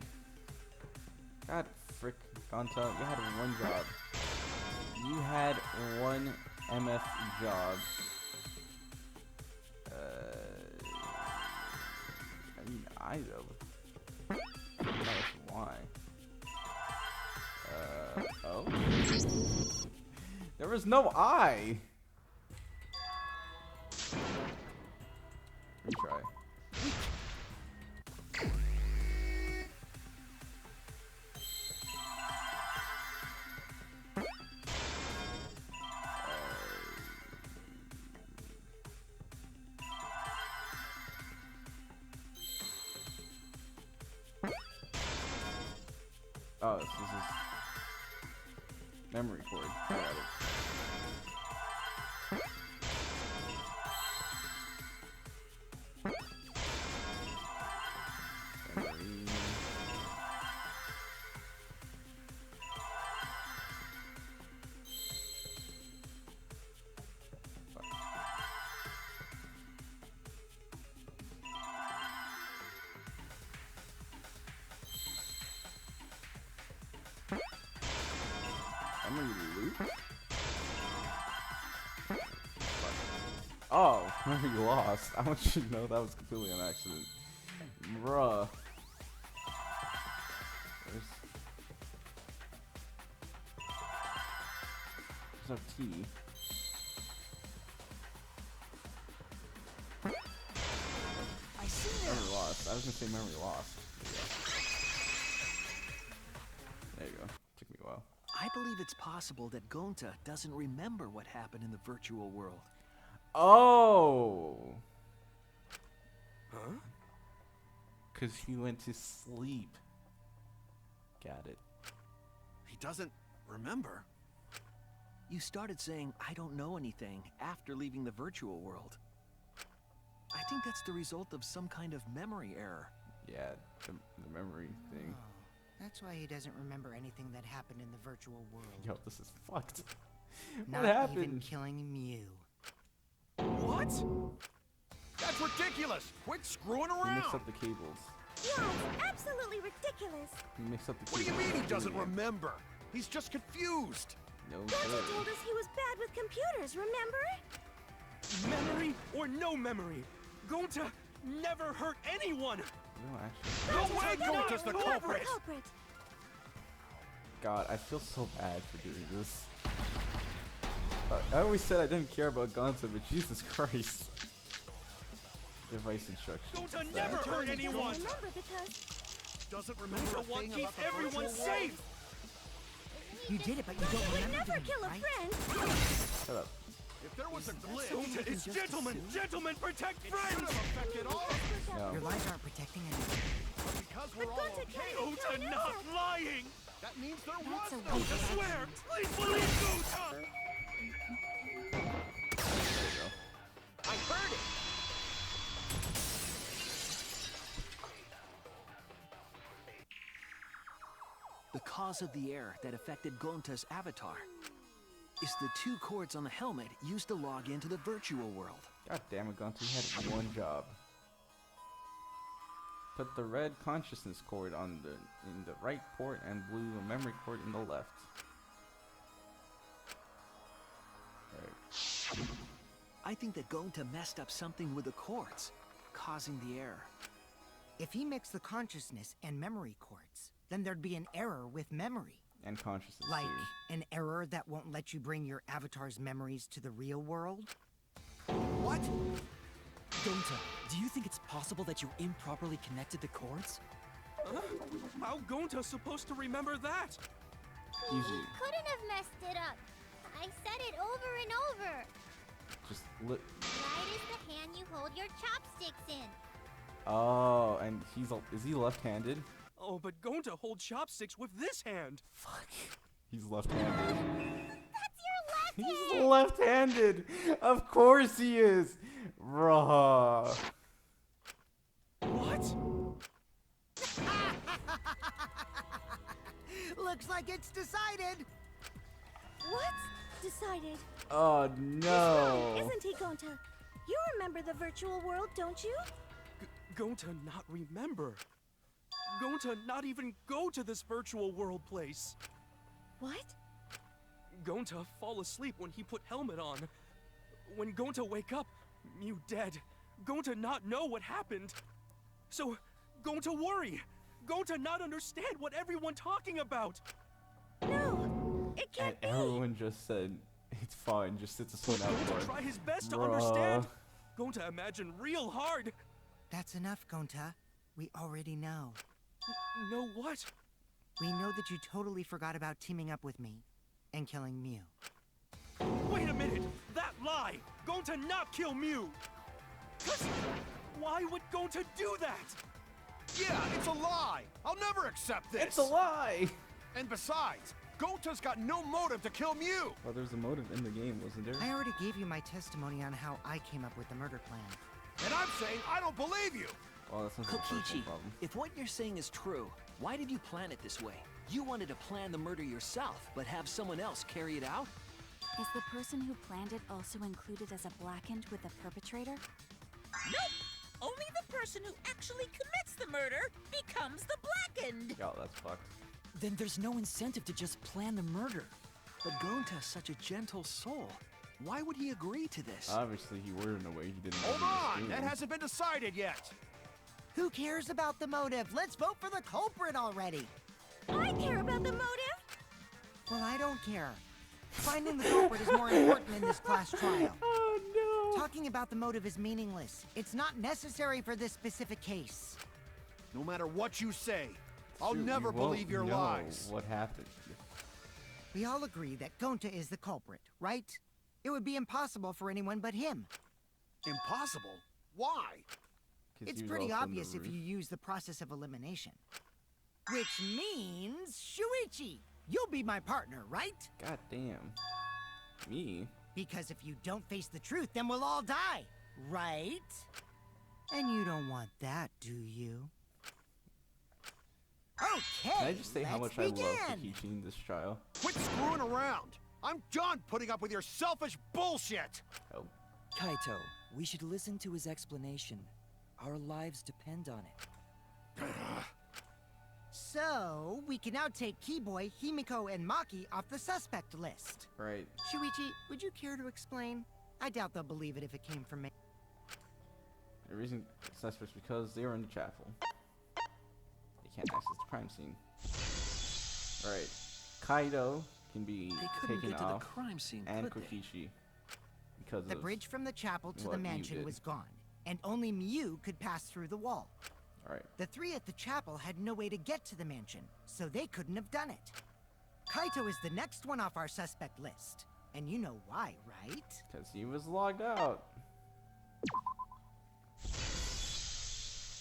S2: God frick, Gonta, you had one job. You had one MF job. I mean, I though. That's why. Oh. There was no I. Retry. Oh, this is memory cord. I got it. Memory. Fuck. Memory loop? Oh, memory lost. I want you to know that was completely an accident. Bruh. There's no T.
S4: I see
S2: Memory lost. I was gonna say memory lost. There you go. Took me a while.
S5: I believe it's possible that Gonta doesn't remember what happened in the virtual world.
S2: Oh!
S3: Huh?
S2: Because he went to sleep. Got it.
S9: He doesn't remember.
S5: You started saying, I don't know anything, after leaving the virtual world. I think that's the result of some kind of memory error.
S2: Yeah, the memory thing.
S4: Oh, that's why he doesn't remember anything that happened in the virtual world.
S2: Yo, this is fucked.
S4: Not
S2: What happened?
S4: even killing Mew.
S9: What? That's ridiculous! Quit screwing
S2: He
S9: around!
S2: mixed up the cables.
S6: Yeah, it's absolutely ridiculous.
S2: He mixed up the
S9: What do you
S2: cables.
S9: mean he doesn't remember? He's just confused.
S2: No,
S6: Gonta
S2: sir.
S6: told us he was bad with computers, remember?
S3: Memory or no memory, Gonta never hurt anyone.
S2: No, actually.
S9: No way
S6: Gonta's
S9: Gonta's the
S6: never
S9: culprit!
S2: God, I feel so bad for doing this. I always said I didn't care about Gonta, but Jesus Christ. Device instructions.
S3: Gonta
S2: is
S3: never
S2: that?
S3: hurt anyone.
S6: Remember because
S9: Doesn't remember a
S3: Gonta
S9: thing
S3: keeps
S9: about the
S3: everyone
S9: virtual world?
S3: safe.
S4: You did it, but you don't
S6: would
S4: remember
S6: never
S4: doing
S6: kill
S4: it,
S6: a
S4: right?
S6: friend.
S2: Shut up.
S9: If there was a glitch,
S3: Gonta is
S4: just
S3: gentlemen.
S4: assume?
S3: Gentlemen protect
S9: it should
S3: friends.
S9: have affected all of us.
S2: No.
S4: Your lies aren't protecting anyone.
S9: But because we're all
S6: Gonta
S9: okay,
S6: can't
S3: Gonta
S6: kill
S3: not
S6: Nessa.
S3: lying.
S9: that means there was
S1: That's a
S9: no
S1: waste.
S3: I swear, please believe Gonta.
S2: There you go.
S9: I heard it!
S5: The cause of the error that affected Gonta's avatar is the two cords on the helmet used to log into the virtual world.
S2: God damn it, Gonta, you had one job. Put the red consciousness cord in the right port and blue memory cord in the left. Alright.
S5: I think that Gonta messed up something with the cords, causing the error.
S4: If he mixed the consciousness and memory cords, then there'd be an error with memory.
S2: And consciousness
S4: Like
S2: too.
S4: an error that won't let you bring your avatar's memories to the real world?
S9: What?
S8: Gonta, do you think it's possible that you improperly connected the cords?
S3: How Gonta supposed to remember that?
S7: He
S2: Easy.
S7: couldn't have messed it up. I said it over and over.
S2: Just
S7: Right is the hand you hold your chopsticks in.
S2: Oh, and is he left-handed?
S3: Oh, but Gonta holds chopsticks with this hand.
S2: Fuck. He's left-handed.
S7: That's your left
S2: He's
S7: hand.
S2: left-handed. Of course he is. Bruh.
S3: What?
S4: Looks like it's decided.
S6: What? Decided.
S2: Oh
S6: He's
S2: no.
S6: wrong, isn't he, Gonta? You remember the virtual world, don't you?
S3: Gonta not remember. Gonta not even go to this virtual world place.
S6: What?
S3: Gonta fall asleep when he put helmet on. When Gonta wake up, Mew dead. Gonta not know what happened. So, Gonta worry. Gonta not understand what everyone talking about.
S6: No, it
S2: And
S6: can't be.
S2: everyone just said, it's fine, just sit this one out
S3: Gonta
S2: for.
S3: try his best to
S2: Bruh.
S3: understand. Gonta imagine real hard.
S4: That's enough, Gonta. We already know.
S3: Know what?
S4: We know that you totally forgot about teaming up with me and killing Mew.
S3: Wait a minute! That lie! Gonta not kill Mew! 'Cause why would Gonta do that?
S9: Yeah, it's a lie. I'll never accept this.
S2: It's a lie!
S9: And besides, Gonta's got no motive to kill Mew.
S2: Well, there's a motive in the game, wasn't there?
S4: I already gave you my testimony on how I came up with the murder plan.
S9: And I'm saying I don't believe you.
S2: Well, that's not the personal
S5: Kokichi,
S2: problem.
S5: if what you're saying is true, why did you plan it this way? You wanted to plan the murder yourself, but have someone else carry it out?
S1: Is the person who planned it also included as a blackened with the perpetrator?
S10: Nope! Only the person who actually commits the murder becomes the blackened.
S2: Yo, that's fucked.
S8: Then there's no incentive to just plan the murder.
S5: But Gonta's such a gentle soul. Why would he agree to this?
S2: Obviously, he worded in a way he didn't know
S9: Hold
S2: he was
S9: on,
S2: doing.
S9: that hasn't been decided yet.
S4: Who cares about the motive? Let's vote for the culprit already.
S6: I care about the motive.
S4: Well, I don't care. Finding the culprit is more important in this class trial.
S2: Oh, no!
S4: Talking about the motive is meaningless. It's not necessary for this specific case.
S9: No matter what you say, I'll
S2: Shoot,
S9: never
S2: you won't
S9: believe your
S2: know
S9: lies.
S2: what happened.
S4: We all agree that Gonta is the culprit, right? It would be impossible for anyone but him.
S9: Impossible? Why?
S2: 'Cause
S4: It's
S2: he was
S4: pretty
S2: also on the
S4: obvious if
S2: roof.
S4: you use the process of elimination. Which means, Shuichi, you'll be my partner, right?
S2: God damn. Me?
S4: Because if you don't face the truth, then we'll all die, right? And you don't want that, do you? Okay,
S2: Can I just say how much
S4: let's
S2: I love
S4: begin.
S2: Kokichi in this trial?
S9: Quit screwing around. I'm done putting up with your selfish bullshit.
S2: Oh,
S8: Kaito, we should listen to his explanation. Our lives depend on it.
S4: So, we can now take Keyboy, Himiko, and Maki off the suspect list.
S2: right.
S4: Shuichi, would you care to explain? I doubt they'll believe it if it came from me.
S2: The reason suspects because they were in the chapel. They can't access the crime scene. Right. Kaido can be
S5: They couldn't
S2: taken
S5: get to the
S2: off,
S5: crime scene,
S2: and
S5: could they?
S2: Kokichi because
S4: The
S2: of
S4: bridge from the chapel to the
S2: what Mew
S4: mansion
S2: did.
S4: was gone, and only Mew could pass through the wall.
S2: Right.
S4: The three at the chapel had no way to get to the mansion, so they couldn't have done it. Kaito is the next one off our suspect list. And you know why, right?
S2: Because he was logged out.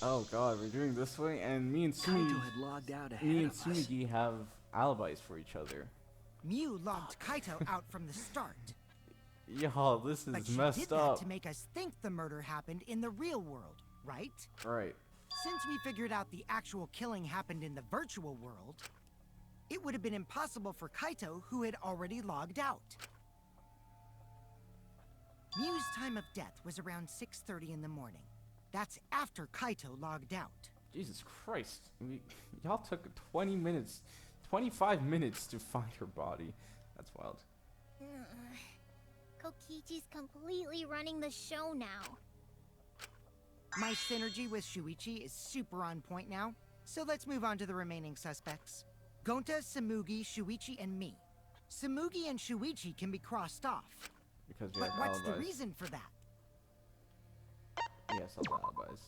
S2: Oh god, we're doing this way, and me and
S5: Kaito
S2: Sumi,
S5: had logged out ahead
S2: me and
S5: of us.
S2: Sumigi have alibis for each other.
S4: Mew logged Kaito out from the start.
S2: Y'all, this
S4: But
S2: is
S4: she
S2: messed
S4: did that
S2: up.
S4: to make us think the murder happened in the real world, right?
S2: Right.
S4: Since we figured out the actual killing happened in the virtual world, it would have been impossible for Kaito, who had already logged out. Mew's time of death was around 6:30 in the morning. That's after Kaito logged out.
S2: Jesus Christ. Y'all took 20 minutes, 25 minutes to find her body. That's wild.
S7: Kokichi's completely running the show now.
S4: My synergy with Shuichi is super on point now, so let's move on to the remaining suspects. Gonta, Samugi, Shuichi, and me. Samugi and Shuichi can be crossed off.
S2: Because we
S4: But
S2: have
S4: what's the
S2: alibis.
S4: reason for that?
S2: Yes, all the alibis.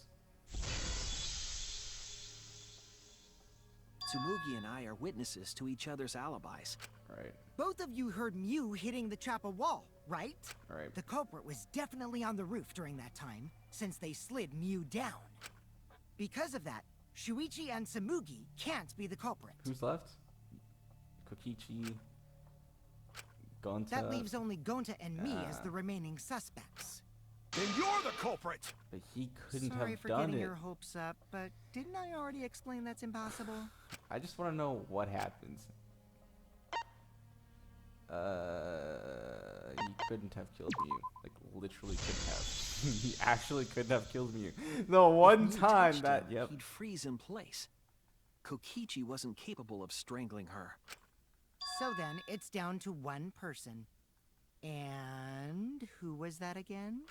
S5: Tsumugi and I are witnesses to each other's alibis.
S2: Right.
S4: Both of you heard Mew hitting the chapel wall, right?
S2: Right.
S4: The culprit was definitely on the roof during that time, since they slid Mew down. Because of that, Shuichi and Samugi can't be the culprit.
S2: Who's left? Kokichi, Gonta.
S4: That leaves only Gonta and me as
S2: Ah.
S4: the remaining suspects.
S9: Then you're the culprit.
S2: But he couldn't
S4: Sorry
S2: have
S4: for
S2: done
S4: getting
S2: it.
S4: your hopes up, but didn't I already explain that's impossible?
S2: I just want to know what happens. He couldn't have killed Mew. Like, literally couldn't have. He actually could have killed Mew. The one
S5: If Mew
S2: time
S5: touched
S2: that,
S5: him,
S2: yep.
S5: he'd freeze in place. Kokichi wasn't capable of strangling her.
S4: So then, it's down to one person. And who was that again?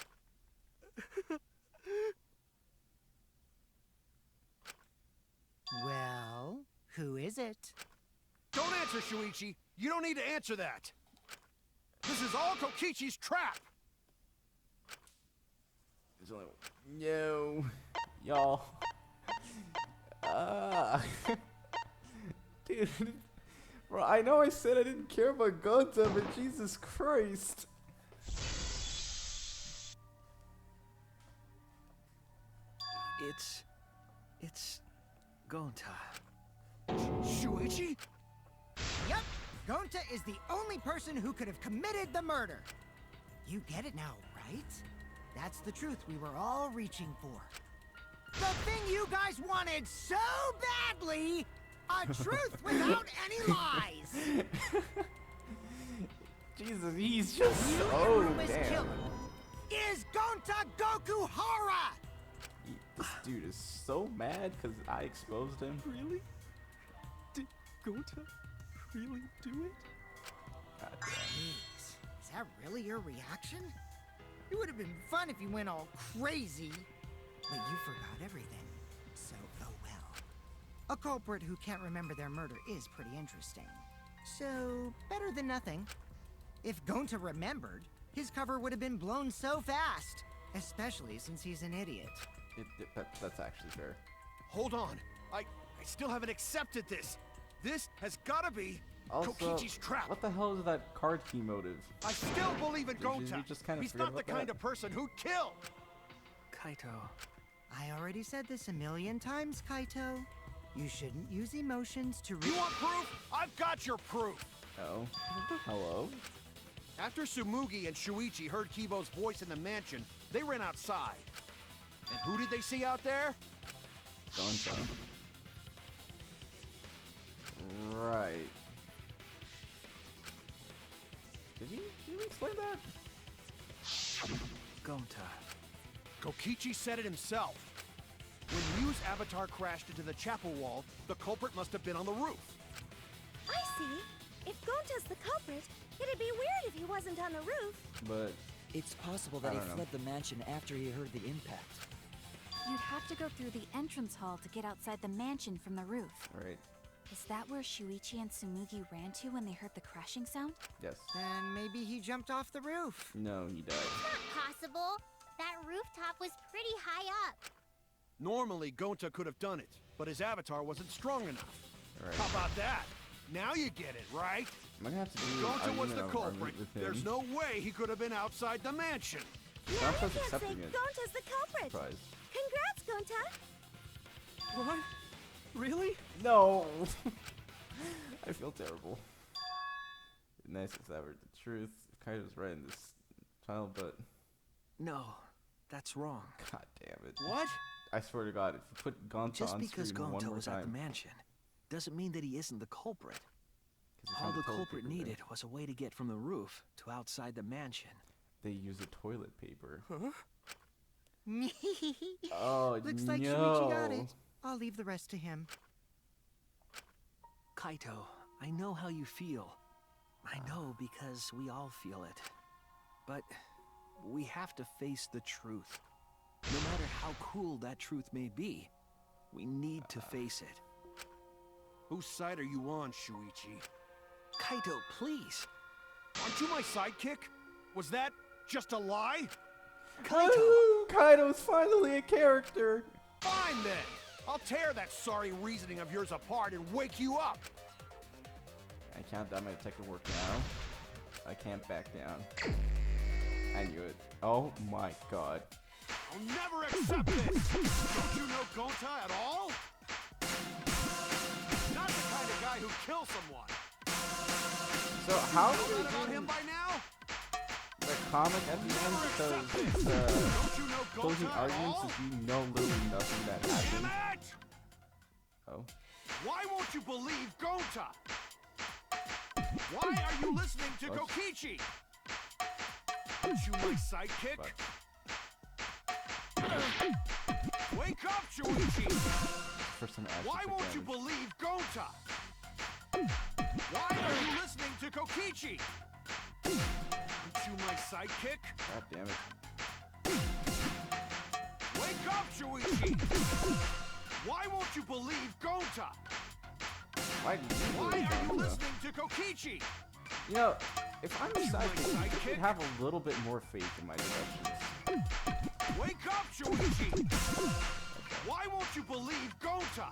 S4: Well, who is it?
S9: Don't answer, Shuichi. You don't need to answer that. This is all Kokichi's trap.
S2: There's only no, y'all. Dude, bro, I know I said I didn't care about Gonta, but Jesus Christ.
S5: It's Gonta.
S9: Shuichi?
S4: Yep, Gonta is the only person who could have committed the murder. You get it now, right? That's the truth we were all reaching for. The thing you guys wanted so badly! A truth without any lies!
S2: Jesus, he's just so
S4: Yuuru's
S2: damn.
S4: killer is Gonta Gokuhara!
S2: This dude is so mad because I exposed him.
S3: Really? Did Gonta really do it?
S2: God damn.
S4: Jeez, is that really your reaction? It would have been fun if you went all crazy. But you forgot everything. So, oh well. A culprit who can't remember their murder is pretty interesting. So, better than nothing. If Gonta remembered, his cover would have been blown so fast. Especially since he's an idiot.
S2: That's actually fair.
S9: Hold on. I still haven't accepted this. This has got to be
S2: Also,
S9: Kokichi's trap.
S2: what the hell is that card key motive?
S9: I still believe in
S2: Did you
S9: Gonta.
S2: just kind of
S9: He's
S2: forget
S9: not the
S2: about
S9: kind
S2: that?
S9: of person who'd kill.
S5: Kaito.
S4: I already said this a million times, Kaito. You shouldn't use emotions to
S9: You want proof? I've got your proof.
S2: Oh. Hello?
S9: After Sumugi and Shuichi heard Kibo's voice in the mansion, they ran outside. And who did they see out there?
S2: Gonta. Right. Did you explain that?
S5: Gonta.
S9: Kokichi said it himself. When Mew's avatar crashed into the chapel wall, the culprit must have been on the roof.
S6: I see. If Gonta's the culprit, it'd be weird if he wasn't on the roof.
S2: But
S8: It's possible
S2: I
S8: that he
S2: don't know.
S8: fled the mansion after he heard the impact.
S1: You'd have to go through the entrance hall to get outside the mansion from the roof.
S2: right.
S1: Is that where Shuichi and Tsumugi ran to when they heard the crashing sound?
S2: Yes.
S4: Then maybe he jumped off the roof.
S2: No, he died.
S7: Not possible. That rooftop was pretty high up.
S9: Normally, Gonta could have done it, but his avatar wasn't strong enough.
S2: Right.
S9: How about that? Now you get it, right?
S2: Am I gonna have to do an
S9: Gonta was
S2: argument
S9: the
S2: of
S9: culprit.
S2: argument with him?
S9: There's no way he could have been outside the mansion.
S6: Now
S2: I'm
S6: you
S2: just
S6: can't say
S2: accepting it.
S6: Gonta's the culprit.
S2: Surprise.
S6: Congrats, Gonta.
S3: What? Really?
S2: No! I feel terrible. Nicest ever. The truth. Kaito's right in this trial, but
S5: No, that's wrong.
S2: god damn it.
S9: What?
S2: I swear to God, if you put Gonta
S5: Just
S2: on
S5: because
S2: screen one
S5: Gonta
S2: more
S5: was at the
S2: time,
S5: mansion doesn't mean that he isn't the culprit.
S2: 'cause it's
S5: All
S2: not
S5: the
S2: toilet
S5: culprit
S2: paper there.
S5: needed was a way to get from the roof to outside the mansion.
S2: They use a toilet paper.
S3: Huh?
S2: Oh
S4: Looks
S2: no!
S4: like Shuichi got it. I'll leave the rest to him.
S5: Kaito, I know how you feel. I know because we all feel it. But we have to face the truth. No matter how cruel that truth may be, we need to face it.
S9: Whose side are you on, Shuichi?
S5: Kaito, please.
S9: Aren't you my sidekick? Was that just a lie?
S5: Kaito!
S2: Woo! Kaito's finally a character!
S9: Fine then. I'll tear that sorry reasoning of yours apart and wake you up.
S2: I can't do my detective work now. I can't back down. I knew it. Oh my god.
S9: I'll never accept this. Don't you know Gonta at all? Not the kind of guy who kills someone.
S2: So how
S9: You
S2: do
S9: know
S2: you
S9: that about
S2: do
S9: him by now?
S2: the comic at the end?
S9: Never accept
S2: Because
S9: this. Don't you know
S2: closing
S9: Gonta at
S2: arguments
S9: all?
S2: is you know literally nothing that
S9: Damn
S2: happened.
S9: it!
S2: Oh.
S9: Why won't you believe Gonta? Why are you listening to
S2: What?
S9: Kokichi? Aren't you my sidekick?
S2: Fuck.
S9: Wake up, Shuichi!
S2: First time Ash
S9: Why
S2: took
S9: won't you
S2: damage.
S9: believe Gonta? Why are you listening to Kokichi? Aren't you my sidekick?
S2: God damn it.
S9: Wake up, Shuichi! Why won't you believe Gonta?
S2: Why do you
S9: Why
S2: believe
S9: are you
S2: Gonta?
S9: listening to Kokichi?
S2: You know, if I'm a
S9: You my
S2: sidekick, you
S9: sidekick?
S2: should have a little bit more faith in my directions.
S9: Wake up, Shuichi! Why won't you believe Gonta?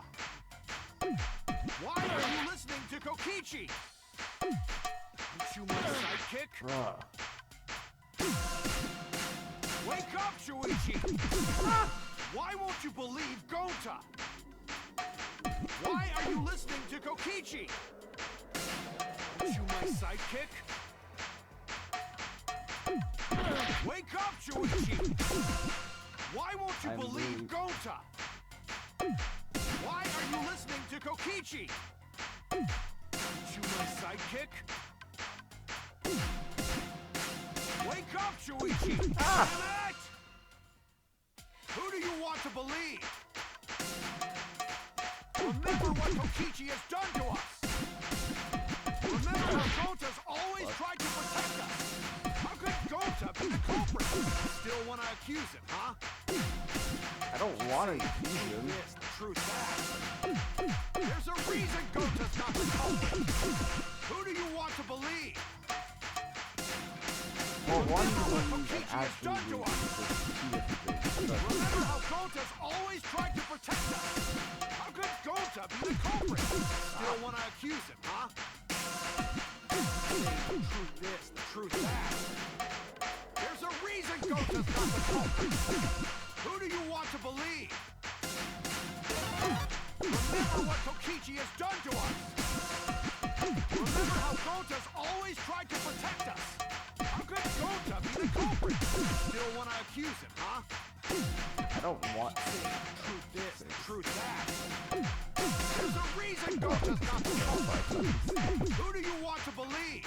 S9: Why are you listening to Kokichi? Aren't you my sidekick?
S2: Bruh.
S9: Wake up, Shuichi! Why won't you believe Gonta? Why are you listening to Kokichi? Aren't you my sidekick? Wake up, Shuichi! Why won't you
S2: I'm
S9: believe
S2: rude.
S9: Gonta? Why are you listening to Kokichi? Aren't you my sidekick? Wake up, Shuichi! Damn it! Who do you want to believe? Remember what Kokichi has done to us! Remember how Gonta's always tried to protect us! How could Gonta be the culprit? Still want to accuse him, huh?
S2: I don't want to accuse him.
S9: This, the truth that. There's a reason Gonta's not the culprit! Who do you want to believe?
S2: Well, one
S9: Remember what
S2: believe
S9: Kokichi
S2: and
S9: has done
S2: actually
S9: to
S2: believe
S9: us!
S2: is two different things. But
S9: Remember how Gonta's always tried to protect us? How could Gonta be the culprit? Still want to accuse him, huh? The truth this, the truth that. There's a reason Gonta's not the culprit. Who do you want to believe? Remember what Kokichi has done to us. Remember how Gonta's always tried to protect us. How could Gonta be the culprit? Still want to accuse him, huh?
S2: I don't want to.
S9: Truth this, the truth that. There's a reason Gonta's not the culprit. Who do you want to believe?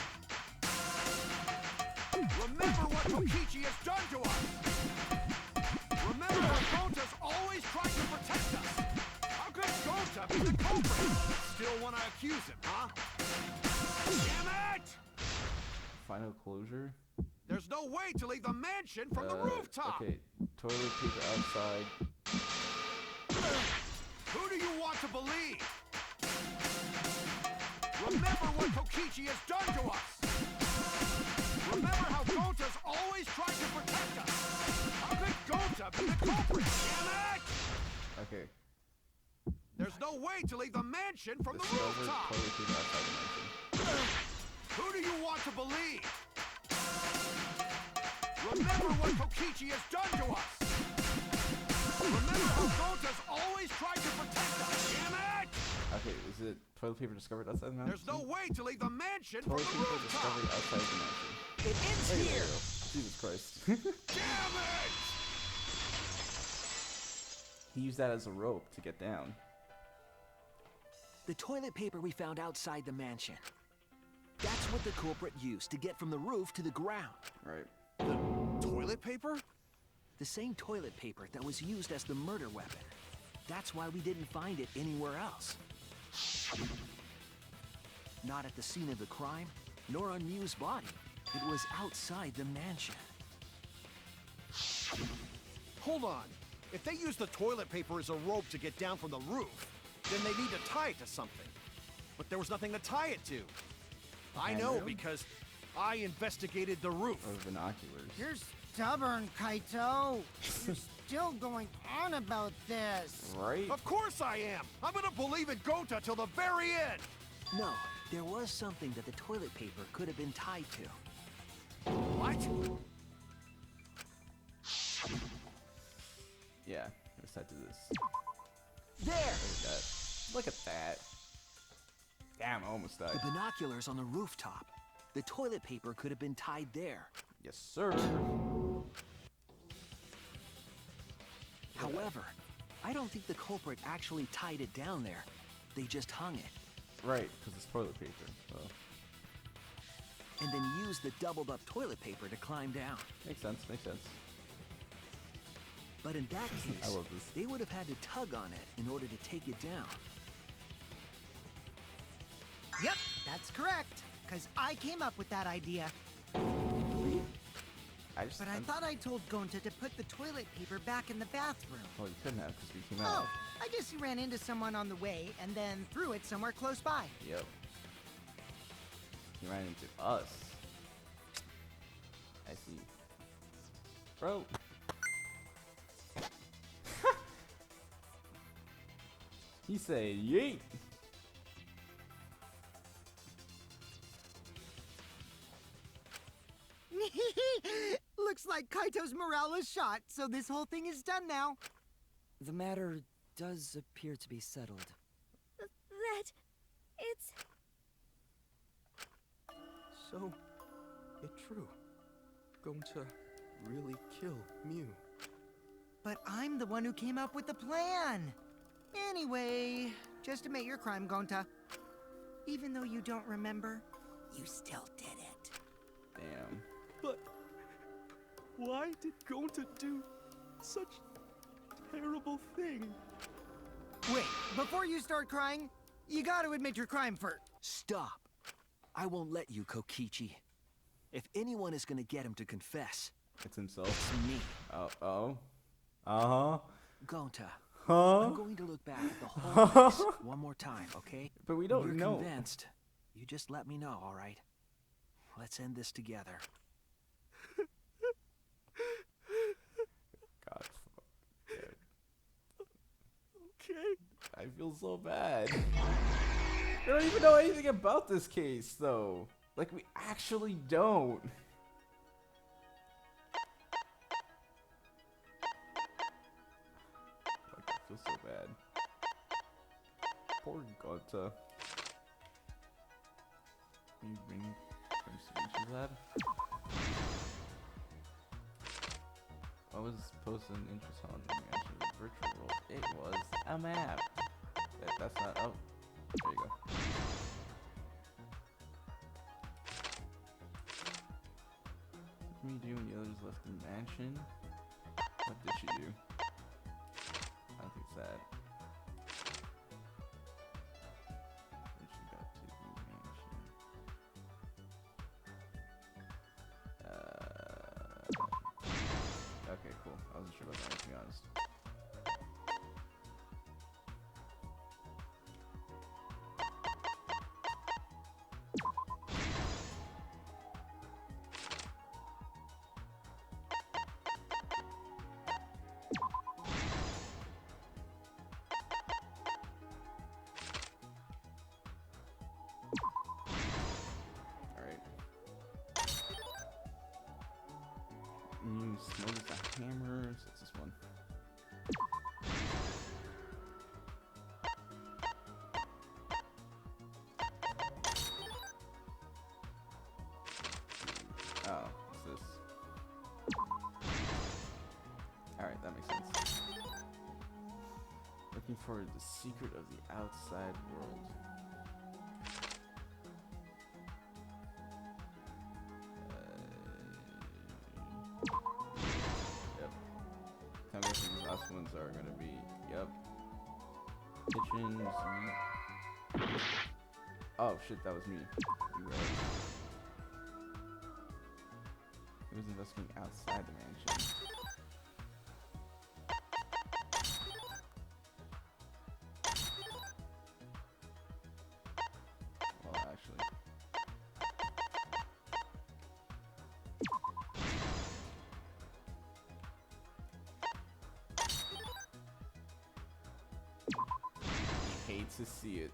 S9: Remember what Kokichi has done to us. Remember how Gonta's always tried to protect us. How could Gonta be the culprit? Still want to accuse him, huh? Damn it!
S2: Final closure?
S9: There's no way to leave the mansion from the rooftop.
S2: Okay, toilet paper outside.
S9: Who do you want to believe? Remember what Kokichi has done to us. Remember how Gonta's always tried to protect us. How could Gonta be the culprit? Damn it!
S2: Okay.
S9: There's no way to leave the mansion from the
S2: Discover
S9: rooftop.
S2: toilet paper outside the mansion.
S9: Who do you want to believe? Remember what Kokichi has done to us. Remember how Gonta's always tried to protect us. Damn it!
S2: Okay, is it toilet paper discovered outside the mansion?
S9: There's no way to leave the mansion from
S2: Toilet
S9: the
S2: paper
S9: rooftop.
S2: discovered outside the mansion.
S9: It ends
S2: There you
S9: here.
S2: go. Jesus Christ.
S9: Damn it!
S2: He used that as a rope to get down.
S5: The toilet paper we found outside the mansion. That's what the culprit used to get from the roof to the ground.
S2: Right.
S9: Toilet paper?
S5: The same toilet paper that was used as the murder weapon. That's why we didn't find it anywhere else. Not at the scene of the crime, nor on Mew's body. It was outside the mansion.
S9: Hold on. If they use the toilet paper as a rope to get down from the roof, then they need to tie it to something. But there was nothing to tie it to. I know
S2: Handrail?
S9: because I investigated the roof.
S2: Or binoculars.
S4: You're stubborn, Kaito. You're still going on about this.
S2: Right?
S9: Of course I am. I'm gonna believe in Gonta till the very end.
S5: No, there was something that the toilet paper could have been tied to.
S9: What?
S2: Yeah, let's head to this.
S5: There!
S2: Look at that. Look at that. Damn, I almost died.
S5: The binoculars on the rooftop. The toilet paper could have been tied there.
S2: Yes, sir.
S5: However, I don't think the culprit actually tied it down there. They just hung it,
S2: Right, because it's toilet paper. So
S5: and then used the doubled up toilet paper to climb down.
S2: makes sense. Makes sense.
S5: But in that
S2: I
S5: case,
S2: love this.
S5: they would have had to tug on it in order to take it down.
S4: Yep, that's correct. Because I came up with that idea. But I thought I told Gonta to put the toilet paper back in the bathroom.
S2: Well, you couldn't have because we came
S4: Oh,
S2: out.
S4: I guess he ran into someone on the way and then threw it somewhere close by.
S2: Yep. He ran into us. I see. Bro. He said yeet.
S4: Looks like Kaito's morale is shot, so this whole thing is done now.
S8: The matter does appear to be settled.
S6: That... it's...
S3: So, it's true. Gonta really kill Mew.
S4: But I'm the one who came up with the plan. Anyway, just admit your crime, Gonta. Even though you don't remember, you still did it.
S2: Damn.
S3: But why did Gonta do such a terrible thing?
S4: Wait, before you start crying, you gotta admit your crime first.
S5: Stop. I won't let you, Kokichi. If anyone is gonna get him to confess,
S2: It's himself.
S5: it's me.
S2: Oh. Uh-huh.
S5: Gonta,
S2: Huh?
S5: I'm going to look back at the whole mess one more time, okay?
S2: But we
S5: When
S2: don't
S5: you're
S2: know.
S5: convinced, you just let me know, all right? Let's end this together.
S2: God. Dude,
S3: Okay.
S2: I feel so bad. I don't even know anything about this case, though. Like, we actually don't. Like, I feel so bad. Poor Gonta. You bring from Speeches Lab? What was posted in interest on the mansion of the virtual world? It was a map. That's not. Oh, there you go. What did me do when the others left the mansion? What did she do? I don't think it's that. When she got to the mansion. Okay, cool. I wasn't sure about that, to be honest. Alright. Notice a hammer. So it's this one. Oh, what's this? Alright, that makes sense. Looking for the secret of the outside world. Yep. I'm guessing these last ones are gonna be, yep. Kitchens. Oh shit, that was me. You right. He was investigating outside the mansion. Well, actually. You hate to see it.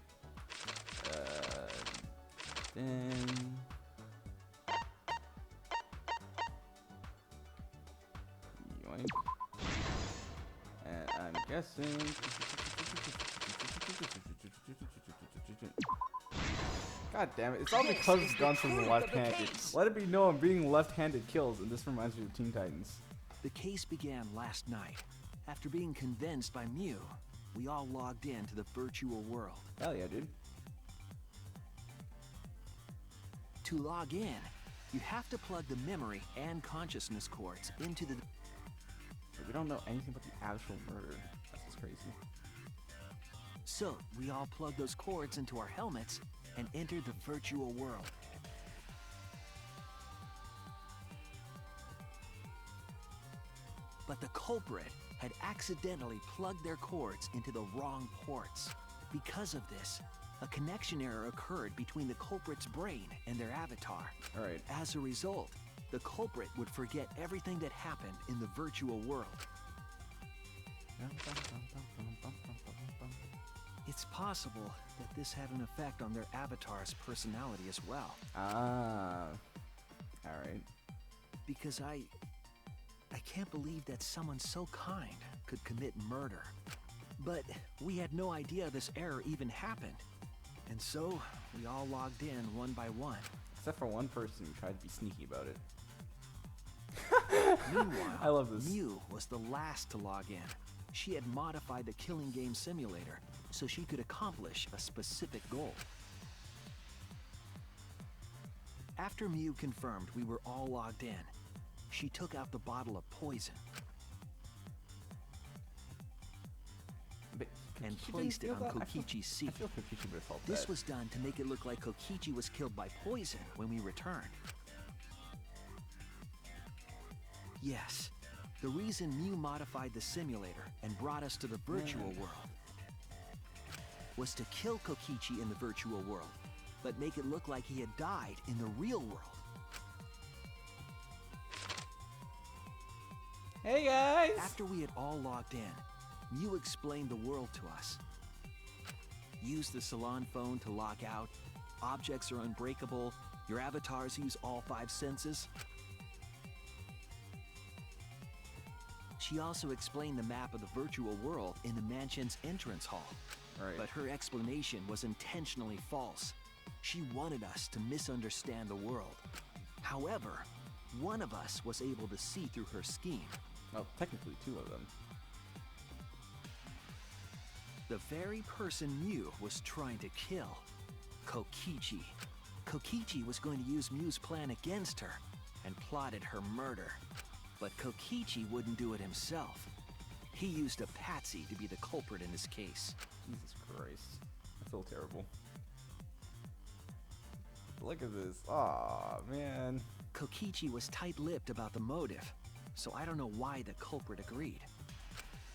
S2: Then... Yoink. And I'm guessing... God damn it, it's all because Gunson's left-handed. Let it be known being left-handed kills, and this reminds me of Teen Titans.
S5: The case began last night. After being convinced by Mew, we all logged in to the virtual world.
S2: Hell yeah, dude.
S5: To log in, you have to plug the memory and consciousness cords into the
S2: we don't know anything about the actual murder. That's just crazy.
S5: So, we all plugged those cords into our helmets and entered the virtual world. But the culprit had accidentally plugged their cords into the wrong ports. Because of this, a connection error occurred between the culprit's brain and their avatar.
S2: All right.
S5: As a result, the culprit would forget everything that happened in the virtual world. It's possible that this had an effect on their avatar's personality as well.
S2: Ah. All right.
S5: Because I can't believe that someone so kind could commit murder. But we had no idea this error even happened. And so, we all logged in one by one.
S2: Except for one person who tried to be sneaky about it.
S5: Meanwhile,
S2: I love this.
S5: Mew was the last to log in. She had modified the killing game simulator so she could accomplish a specific goal. After Mew confirmed we were all logged in, she took out the bottle of poison
S2: But
S5: and
S2: Kokichi
S5: placed it
S2: didn't
S5: on
S2: feel that?
S5: Kokichi's
S2: I
S5: seat.
S2: feel Kokichi would have felt
S5: This
S2: bad.
S5: was done to make it look like Kokichi was killed by poison when we returned. Yes, the reason Mew modified the simulator and brought us to the virtual world was to kill Kokichi in the virtual world, but make it look like he had died in the real world.
S2: Hey guys!
S5: After we had all logged in, Mew explained the world to us. Use the salon phone to log out. Objects are unbreakable. Your avatars use all 5 senses. She also explained the map of the virtual world in the mansion's entrance hall.
S2: Right.
S5: But her explanation was intentionally false. She wanted us to misunderstand the world. However, one of us was able to see through her scheme.
S2: Well, technically 2 of them.
S5: The very person Mew was trying to kill, Kokichi. Kokichi was going to use Mew's plan against her and plotted her murder. But Kokichi wouldn't do it himself. He used a patsy to be the culprit in this case.
S2: Jesus Christ. I feel terrible. Look at this. Aw, man.
S5: Kokichi was tight-lipped about the motive, so I don't know why the culprit agreed.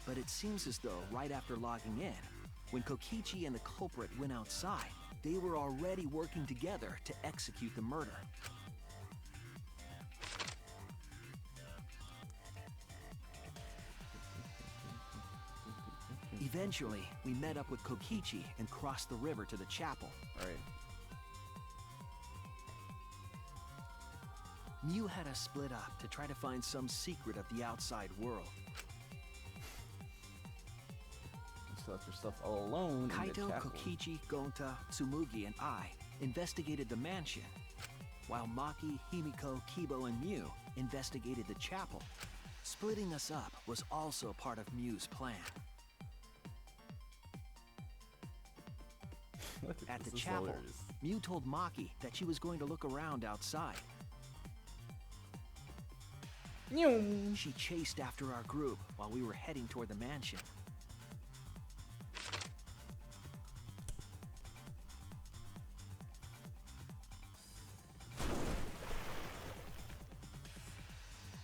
S5: But it seems as though right after logging in, when Kokichi and the culprit went outside, they were already working together to execute the murder. Eventually, we met up with Kokichi and crossed the river to the chapel.
S2: All right.
S5: Mew had us split up to try to find some secret of the outside world.
S2: You still left yourself all alone in the
S5: Kaito,
S2: chapel.
S5: Kokichi, Gonta, Tsumugi, and I investigated the mansion, while Maki, Himiko, Kibo, and Mew investigated the chapel. Splitting us up was also part of Mew's plan. At the
S2: This is
S5: chapel,
S2: hilarious.
S5: Mew told Maki that she was going to look around outside. She chased after our group while we were heading toward the mansion.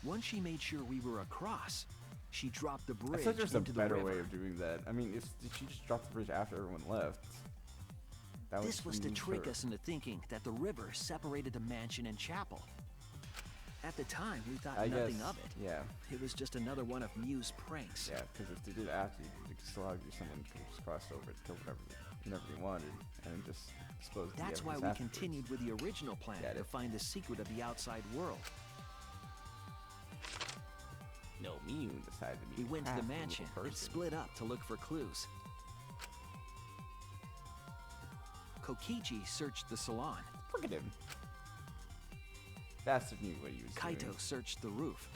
S5: Once she made sure we were across, she dropped the
S2: I
S5: bridge
S2: thought there's a
S5: into the
S2: better
S5: river.
S2: way of doing that. I mean, if she just dropped the bridge after everyone left, that
S5: This was to
S2: smooth
S5: trick
S2: her.
S5: us into thinking that the river separated the mansion and chapel. At the time, we thought
S2: I
S5: nothing
S2: guess,
S5: of it.
S2: Yeah,
S5: It was just another one of Mew's pranks.
S2: yeah. Because if they did after, they could still argue someone could have just crossed over to kill whatever they wanted, and just dispose of the
S5: That's why
S2: evidence
S5: we
S2: afterwards.
S5: continued with the original plan
S2: Got
S5: to
S2: it.
S5: find the secret of the outside world.
S2: No, Mew decided to be
S5: We went to the
S2: crafty little
S5: mansion and
S2: person.
S5: split up to look for clues. Kokichi searched the salon.
S2: Look at him. Bastard knew what he was
S5: Kaito
S2: doing.
S5: searched the roof.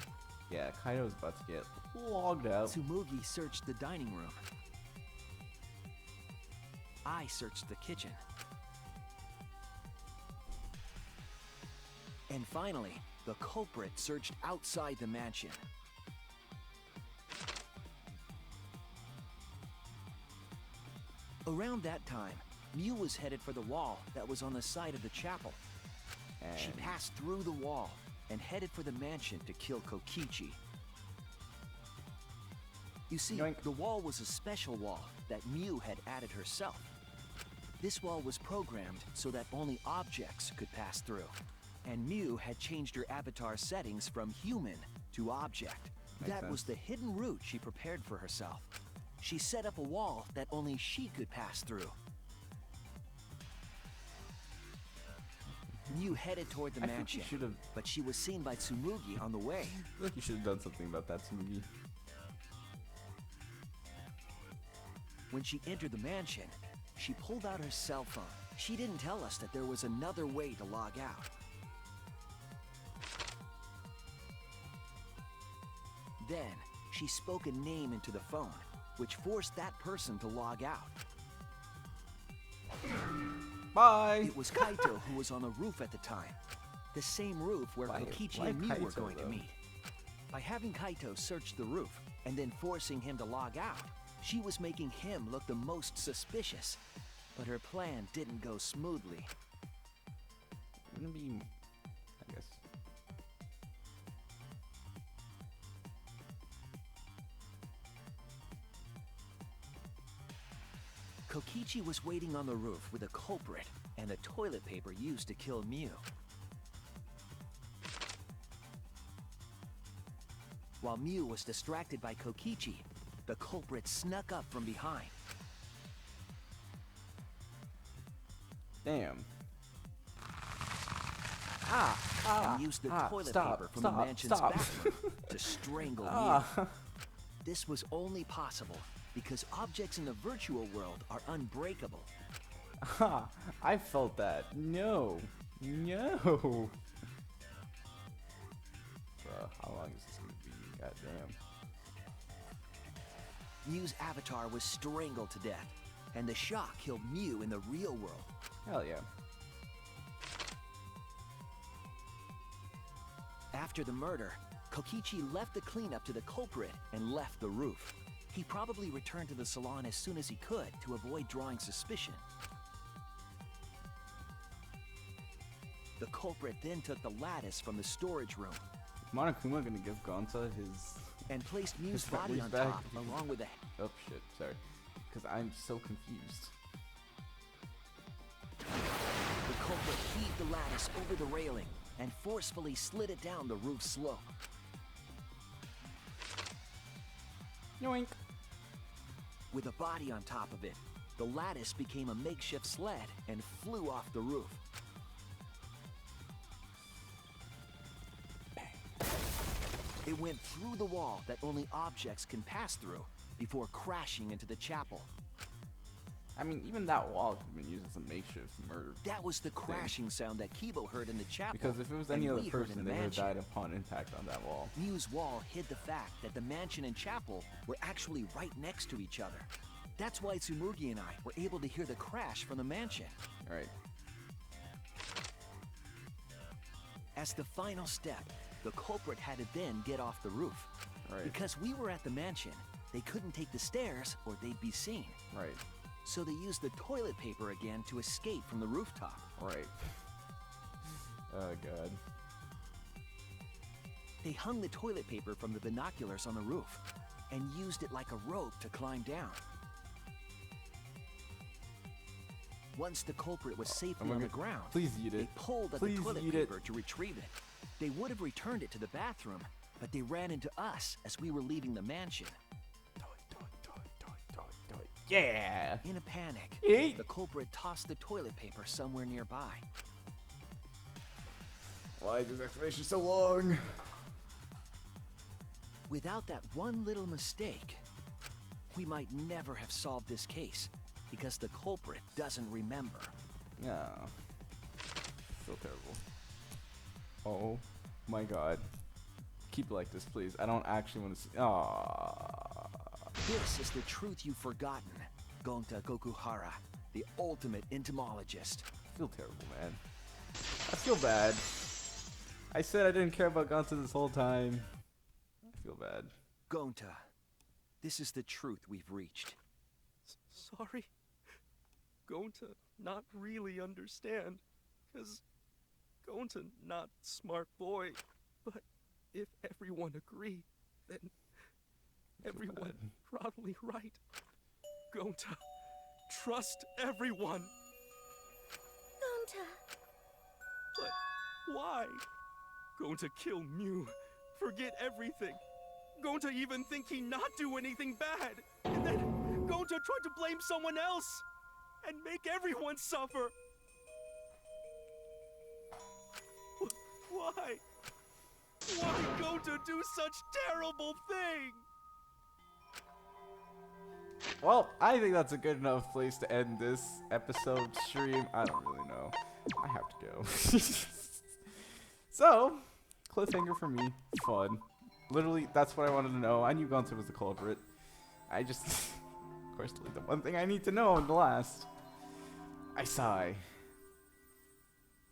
S2: Yeah, Kaito's about to get logged out.
S5: Tsumugi searched the dining room. I searched the kitchen. And finally, the culprit searched outside the mansion. Around that time, Mew was headed for the wall that was on the side of the chapel. She
S2: And
S5: passed through the wall and headed for the mansion to kill Kokichi. You see,
S2: Yoink.
S5: the wall was a special wall that Mew had added herself. This wall was programmed so that only objects could pass through. And Mew had changed her avatar settings from human to object.
S2: Makes
S5: That was
S2: sense.
S5: the hidden route she prepared for herself. She set up a wall that only she could pass through. Mew headed toward the
S2: I think
S5: mansion,
S2: you should have.
S5: but she was seen by Tsumugi on the way.
S2: I feel like you should have done something about that, Tsumugi.
S5: When she entered the mansion, she pulled out her cell phone. She didn't tell us that there was another way to log out. Then, she spoke a name into the phone, which forced that person to log out.
S2: Bye.
S5: It was Kaito who was on the roof at the time. The same roof where
S2: Why-
S5: Kokichi
S2: why
S5: and Mew were
S2: Kaito,
S5: going to
S2: though?
S5: meet. By having Kaito search the roof and then forcing him to log out, she was making him look the most suspicious. But her plan didn't go smoothly.
S2: I'm gonna be, I guess.
S5: Kokichi was waiting on the roof with a culprit and the toilet paper used to kill Mew. While Mew was distracted by Kokichi, the culprit snuck up from behind.
S2: Damn.
S5: And used the toilet paper from the mansion's bathroom to strangle Mew.
S2: Ah.
S5: This was only possible because objects in the virtual world are unbreakable.
S2: Ah, I felt that. No. No. Bro, how long is this gonna be? Goddamn.
S5: Mew's avatar was strangled to death, and the shock killed Mew in the real world.
S2: Hell yeah.
S5: After the murder, Kokichi left the cleanup to the culprit and left the roof. He probably returned to the salon as soon as he could to avoid drawing suspicion. The culprit then took the lattice from the storage room
S2: Is Monokuma gonna give Gonta his...
S5: and placed Mew's
S2: His
S5: body on
S2: memories
S5: top
S2: back.
S5: along with the...
S2: Oh shit, sorry. Because I'm so confused.
S5: The culprit heaved the lattice over the railing and forcefully slid it down the roof slope.
S2: Yoink.
S5: With a body on top of it, the lattice became a makeshift sled and flew off the roof. It went through the wall that only objects can pass through before crashing into the chapel.
S2: I mean, even that wall could have been used as a makeshift murder.
S5: That was the crashing sound that Kibo heard in the chapel.
S2: Because if it was
S5: and
S2: any other
S5: we heard in
S2: person,
S5: the
S2: they would have
S5: mansion.
S2: died upon impact on that wall.
S5: Mew's wall hid the fact that the mansion and chapel were actually right next to each other. That's why Tsumugi and I were able to hear the crash from the mansion.
S2: Alright.
S5: As the final step, the culprit had to then get off the roof.
S2: Right.
S5: Because we were at the mansion, they couldn't take the stairs or they'd be seen.
S2: Right.
S5: So they used the toilet paper again to escape from the rooftop.
S2: Right. Oh god.
S5: They hung the toilet paper from the binoculars on the roof and used it like a rope to climb down. Once the culprit was safely on the ground,
S2: Please eat
S5: they
S2: it.
S5: pulled at
S2: Please
S5: the toilet
S2: eat it.
S5: paper to retrieve it. They would have returned it to the bathroom, but they ran into us as we were leaving the mansion.
S2: Yeah.
S5: In a panic,
S2: Eat.
S5: the culprit tossed the toilet paper somewhere nearby.
S2: Why is this explanation so long?
S5: Without that one little mistake, we might never have solved this case because the culprit doesn't remember.
S2: Yeah. Feel terrible. Oh my god. Keep it like this, please. I don't actually want to see. Aww.
S5: This is the truth you've forgotten, Gonta Gokuhara, the ultimate entomologist.
S2: I feel terrible, man. I feel bad. I said I didn't care about Gonta this whole time. I feel bad.
S5: Gonta, this is the truth we've reached.
S3: Sorry. Gonta not really understand, 'cause Gonta not smart boy. But if everyone agree, then everyone probably right. Gonta, trust everyone.
S6: Gonta.
S3: But why? Gonta kill Mew, forget everything. Gonta even think he not do anything bad. And then Gonta tried to blame someone else and make everyone suffer. Why? Why Gonta do such terrible thing?
S2: Well, I think that's a good enough place to end this episode stream. I don't really know. I have to go. So, cliffhanger for me. Fun. Literally, that's what I wanted to know. I knew Gonta was the culprit. I just, of course, delete the one thing I need to know in the last. I sigh.